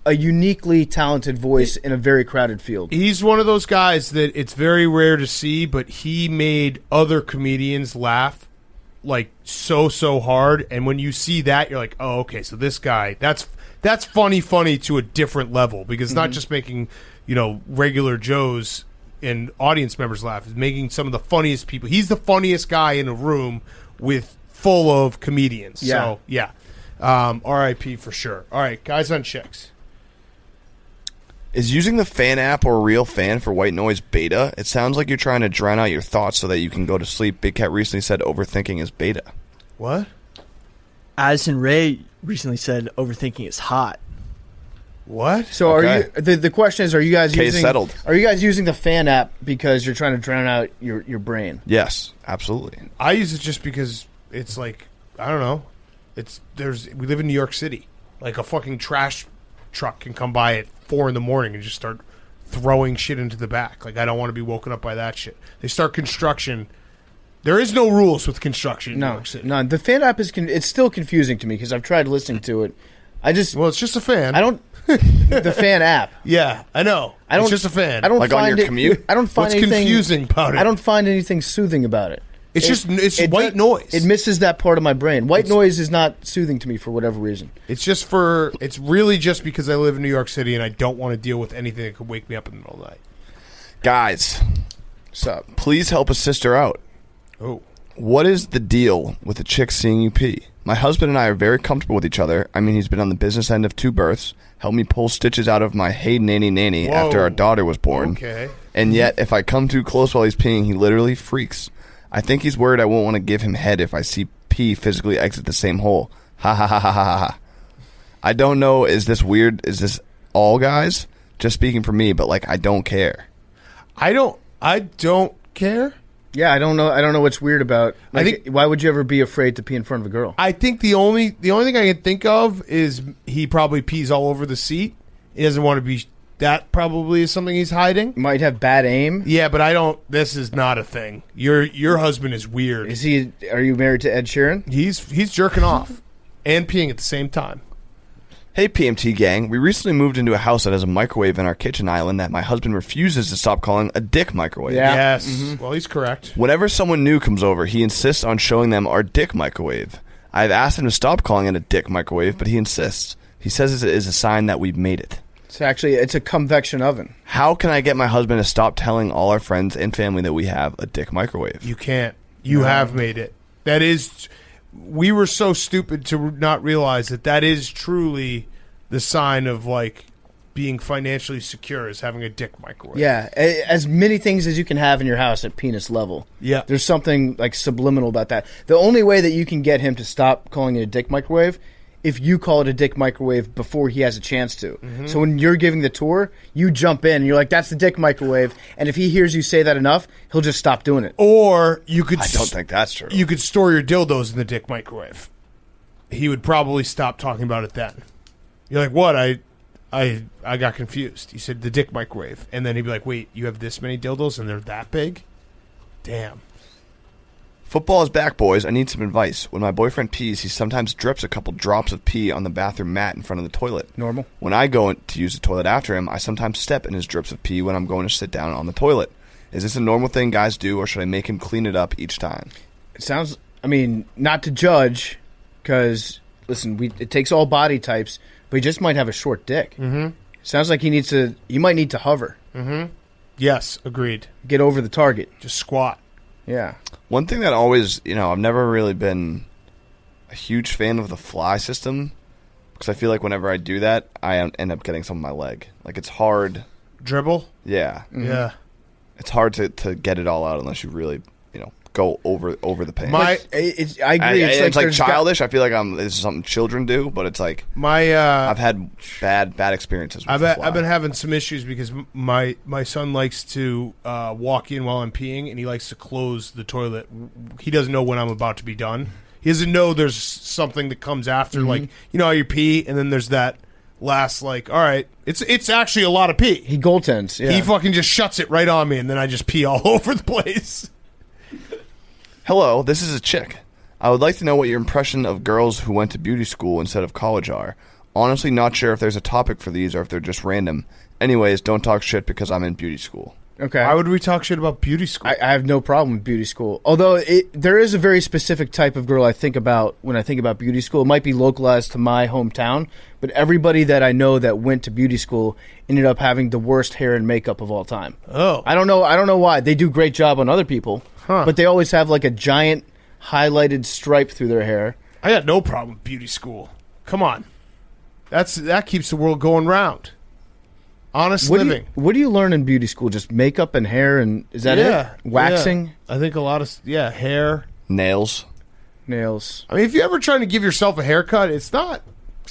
a uniquely talented voice in a very crowded field. He's one of those guys that it's very rare to see, but he made other comedians laugh so hard. And when you see that, you're like, oh, okay, so this guy, that's funny to a different level, because it's not just making, regular Joes and audience members laugh. It's making some of the funniest people. He's the funniest guy in a room full of comedians. Yeah. So, yeah. R.I.P. for sure. All right, Guys on Chicks. Is using the fan app or real fan for white noise beta? It sounds like you're trying to drown out your thoughts so that you can go to sleep. Big Cat recently said overthinking is beta. What? Addison Rae recently said overthinking is hot. What? So Okay. are you? The question is, are you guys Case using? settled. Are you guys using the fan app because you're trying to drown out your brain? Yes, absolutely. I use it just because it's I don't know. We live in New York City. A fucking trash truck can come by at 4 a.m. and just start throwing shit into the back. I don't want to be woken up by that shit. They start construction. There is no rules with construction in New York City. No. The fan app it's still confusing to me because I've tried listening to it. Well, it's just a fan. I don't. The fan app. Yeah, I know. It's just a fan. I don't on find your commute? I don't find What's anything confusing about it? I don't find anything soothing about it. It's white noise. It misses that part of my brain. White noise is not soothing to me for whatever reason. It's really just because I live in New York City and I don't want to deal with anything that could wake me up in the middle of the night. Guys, What's up? please help a sister out. Oh. What is the deal with a chick seeing you pee? My husband and I are very comfortable with each other. He's been on the business end of 2 births, helped me pull stitches out of my hey nanny Whoa. after our daughter was born. Okay. And yet, if I come too close while he's peeing, he literally freaks. I think he's worried I won't want to give him head if I see pee physically exit the same hole. Ha ha ha ha ha ha. I don't know, is this weird? Is this all guys? Just speaking for me, but I don't care. I don't care. Yeah, I don't know what's weird about. Like, I think, why would you ever be afraid to pee in front of a girl? I think the only thing I can think of is he probably pees all over the seat. He doesn't want to be. That probably is something he's hiding. Might have bad aim. Yeah, but I don't. This is not a thing. Your husband is weird. Is he? Are you married to Ed Sheeran? He's jerking off and peeing at the same time. Hey, PMT gang. We recently moved into a house that has a microwave in our kitchen island that my husband refuses to stop calling a dick microwave. Yeah. Yes. Mm-hmm. Well, he's correct. Whenever someone new comes over, he insists on showing them our dick microwave. I've asked him to stop calling it a dick microwave, but he insists. He says it is a sign that we've made it. It's a convection oven. How can I get my husband to stop telling all our friends and family that we have a dick microwave? You can't. You have made it. That is... We were so stupid to not realize that is truly the sign of, like, being financially secure is having a dick microwave. Yeah, as many things as you can have in your house at penis level. Yeah. There's something, like, subliminal about that. The only way that you can get him to stop calling it a dick microwave, if you call it a dick microwave before he has a chance to. Mm-hmm. So when you're giving the tour, you jump in and you're like, that's the dick microwave. And if he hears you say that enough, he'll just stop doing it. Or you could... I don't think that's true. You could store your dildos in the dick microwave. He would probably stop talking about it then. You're like, what? I got confused. You said the dick microwave. And then he'd be like, wait, you have this many dildos and they're that big? Damn. Football is back, boys. I need some advice. When my boyfriend pees, he sometimes drips a couple drops of pee on the bathroom mat in front of the toilet. Normal. When I go to use the toilet after him, I sometimes step in his drips of pee when I'm going to sit down on the toilet. Is this a normal thing guys do, or should I make him clean it up each time? It sounds, not to judge, because, listen, it takes all body types, but he just might have a short dick. Mm-hmm. Sounds like you might need to hover. Mm-hmm. Yes, agreed. Get over the target. Just squat. Yeah. One thing that always, I've never really been a huge fan of the fly system, because I feel like whenever I do that, I end up getting some on my leg. Like, it's hard. Dribble? Yeah. Mm-hmm. Yeah. It's hard to get it all out unless you really, go over the pain. I agree. It's like childish. I feel like this is something children do, but it's like I've had bad experiences with the fly. I've been having some issues because my son likes to walk in while I'm peeing, and he likes to close the toilet. He doesn't know when I'm about to be done. He doesn't know there's something that comes after, like, how you pee, and then there's that last, like, all right, it's actually a lot of pee. He goaltends. Yeah. He fucking just shuts it right on me, and then I just pee all over the place. Hello, this is a chick. I would like to know what your impression of girls who went to beauty school instead of college are. Honestly, not sure if there's a topic for these or if they're just random. Anyways, don't talk shit because I'm in beauty school. Okay. Why would we talk shit about beauty school? I have no problem with beauty school. Although there is a very specific type of girl I think about when I think about beauty school. It might be localized to my hometown, but everybody that I know that went to beauty school ended up having the worst hair and makeup of all time. Oh. I don't know why. They do a great job on other people, but they always have like a giant highlighted stripe through their hair. I got no problem with beauty school. Come on. That keeps the world going round. Honest living. What do you learn in beauty school? Just makeup and hair, and is that it? Waxing? Yeah. I think a lot of hair, nails. I mean, if you're ever trying to give yourself a haircut, it's not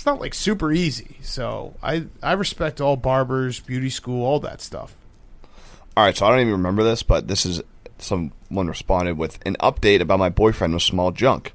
like super easy. So I respect all barbers, beauty school, all that stuff. All right, so I don't even remember this, but this is someone responded with an update about my boyfriend with small junk.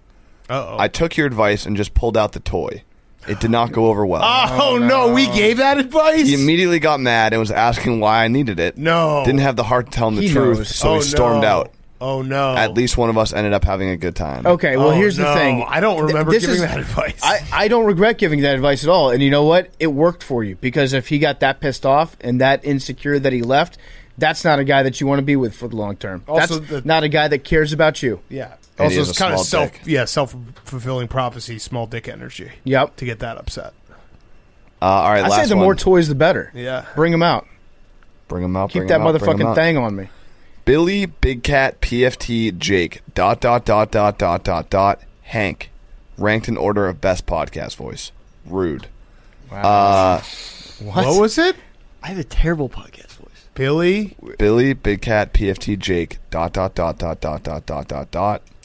Uh-oh. I took your advice and just pulled out the toy. It did not go over well. Oh, no. We gave that advice? He immediately got mad and was asking why I needed it. No. Didn't have the heart to tell him the truth, so he stormed out. Oh, no. At least one of us ended up having a good time. Okay, well, here's the thing. I don't remember giving that advice. I don't regret giving that advice at all. And you know what? It worked for you, because if he got that pissed off and that insecure that he left, that's not a guy that you want to be with for the long term. Also, that's not a guy that cares about you. Yeah. And also, it's kind of self-fulfilling prophecy, small dick energy. Yep. To get that upset. All right, I say the more toys, the better. Yeah. Bring them out. Keep that motherfucking thing on me. Billy, Big Cat, PFT, Jake, ... Hank, ranked in order of best podcast voice. Rude. Wow. What was it? I have a terrible podcast voice. Billy, Big Cat, PFT, Jake, ...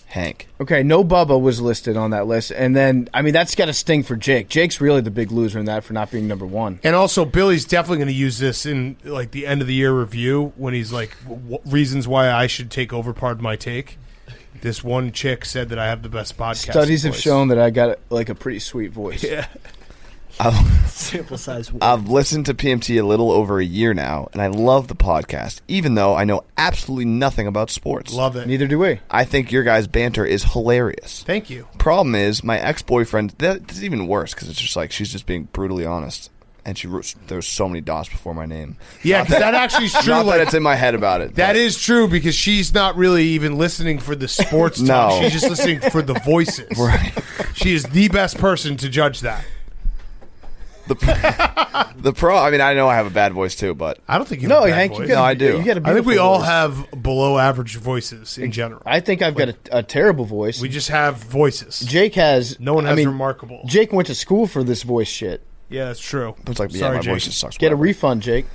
Hank. Okay, no Bubba was listed on that list. And then, I mean, that's got to sting for Jake. Jake's really the big loser in that for not being number one. And also, Billy's definitely going to use this in like the end of the year review when he's like, reasons why I should take over Pardon My Take. This one chick said that I have the best podcast. Studies have shown that I got like a pretty sweet voice. Yeah. Sample size. I've listened to PMT a little over a year now, and I love the podcast, even though I know absolutely nothing about sports. Love it. Neither do we. I think your guys' banter is hilarious. Thank you. Problem is, my ex-boyfriend, that's even worse, because it's just like she's just being brutally honest. And there's so many dots before my name. Yeah, because that actually is true. Not that it's in my head about it. That is true because she's not really even listening for the sports talk. No. She's just listening for the voices. Right. She is the best person to judge that. I mean, I know I have a bad voice too, but I don't think you have a bad Hank, voice. No, I do. You got a I think we beautiful all voice. have below average voices in general. I think I've got a terrible voice. We just have voices. Jake has. No one has I mean, remarkable. Jake went to school for this voice shit. Yeah, that's true. it's like, Sorry, my Jake. voice just sucks. Get a whatever. refund, Jake.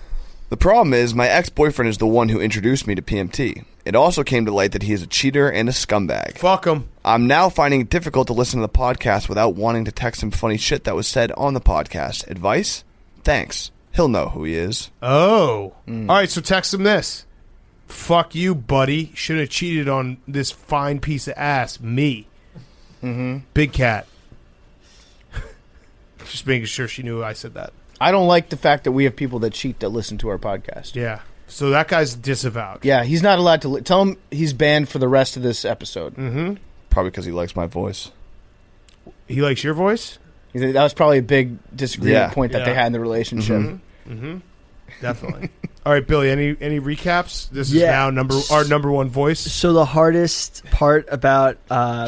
The problem is, my ex-boyfriend is the one who introduced me to PMT. It also came to light that he is a cheater and a scumbag. Fuck him. I'm now finding it difficult to listen to the podcast without wanting to text him funny shit that was said on the podcast. Advice? Thanks. He'll know who he is. Oh. All right, so text him this. Fuck you, buddy. Should have cheated on this fine piece of ass. Me. Big Cat. Just making sure she knew I said that. I don't like the fact that we have people that cheat that listen to our podcast. Yeah. So that guy's disavowed. Yeah, he's not allowed to. Tell him he's banned for the rest of this episode. Probably because he likes my voice. He likes your voice? That was probably a big disagreement point that Yeah. they had in the relationship. Definitely. All right, Billy, any recaps? This is Yeah. now our number one voice. So the hardest part about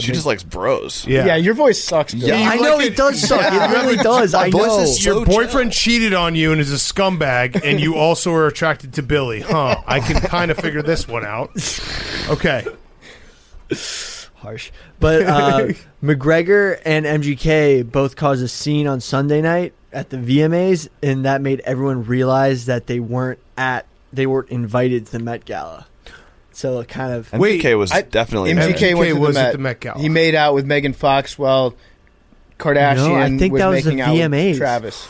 She just likes bros. Yeah, your voice sucks, Bill. Yeah. I know it does suck. It really does. I voice know. is so Your boyfriend cheated on you and is a scumbag, and you also are attracted to Billy. Huh. I can kind of figure this one out. Okay. Harsh. But McGregor and MGK both caused a scene on Sunday night at the VMAs, and that made everyone realize that they weren't invited to the Met Gala. So it kind of MGK was definitely MGK MGK went to was the at Met. the Met Gala. He made out with Megan Fox while Kardashian No, I think was that was making the out with VMAs. Travis.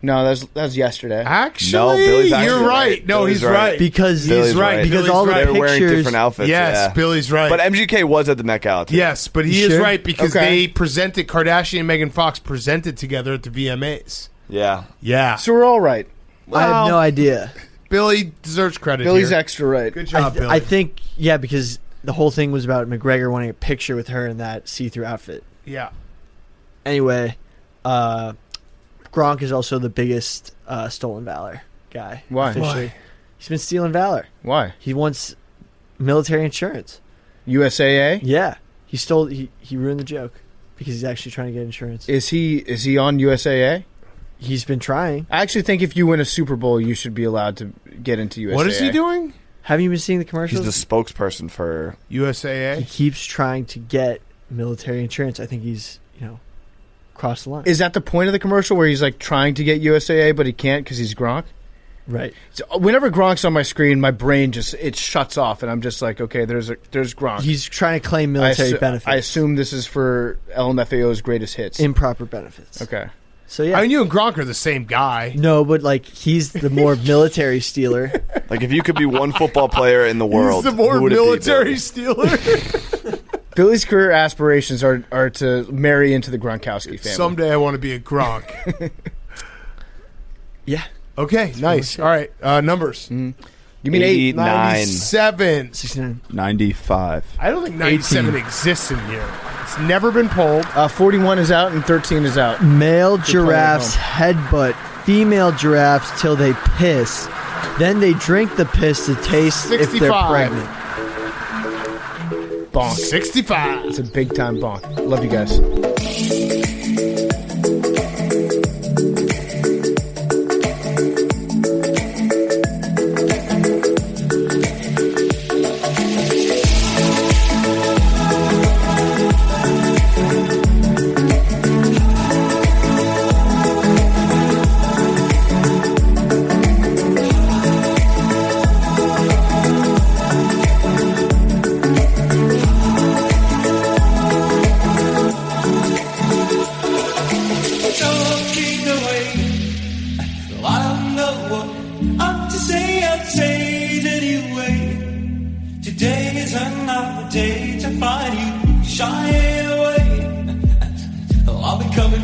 No, that was yesterday. Actually, No, Billy's actually you're right. right. No, Billy's he's right. right. because Billy's right. because Billy's all the right. They were wearing pictures. different outfits. Yes, yeah. Billy's right. But MGK was at the Met Gala too. Yes, but he You is sure? right because Okay. they presented Kardashian and Megan Fox presented together at the VMAs. Yeah. Yeah. So we're all right. I have no idea. Billy deserves credit Billy's here. extra right. Good job, Billy. I think because the whole thing was about McGregor wanting a picture with her in that see-through outfit. Yeah. Anyway, Gronk is also the biggest stolen valor guy. Why? Officially. Why? He's been stealing valor. Why? He wants military insurance. USAA? Yeah, he stole. He ruined the joke because he's actually trying to get insurance. Is he on USAA? He's been trying. I actually think if you win a Super Bowl, you should be allowed to get into USAA. What is he doing? Have you been seeing the He's commercials? the spokesperson for. He USAA? keeps trying to get military insurance. I think he's crossed the line. Is that the point of the commercial where he's like trying to get USAA but he can't because he's Gronk? right. So whenever Gronk's on my screen, my brain it shuts off and I'm just like, okay, there's Gronk. He's trying to claim military benefits. I assume this is for LMFAO's greatest hits. improper benefits. Okay. So yeah. I mean, you and Gronk are the same guy. No, but he's the more military stealer. Like, if you could be one football player in the world, He's the more who would it be, military Billy? stealer. Billy's career aspirations are to marry into the Gronkowski family. Someday I want to be a Gronk. Yeah. Okay, nice. All right, numbers. You mean 8? 97. 69. 95. I don't think 97 exists in here. It's never been polled. 41 is out and 13 is out. Male playing giraffes headbutt female giraffes till they piss. Then they drink the piss to taste if they're 65. pregnant. Bonk. 65. It's a big time bonk. Love you guys.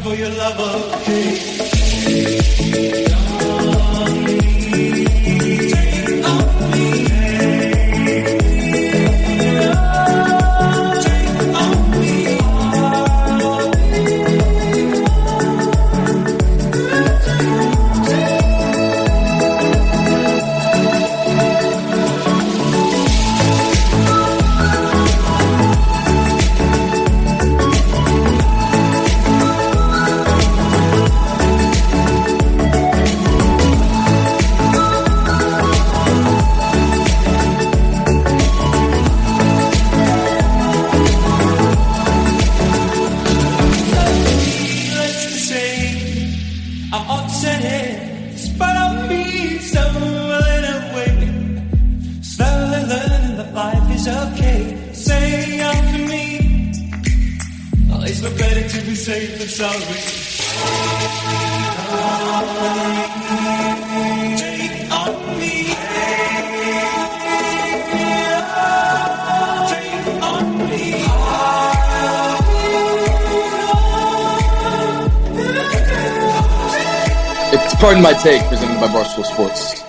for your love, okay? Take on me. Take on me. Safe and sorry. Take on me. Take on me. It's Pardon My Take, presented by Barstool Sports.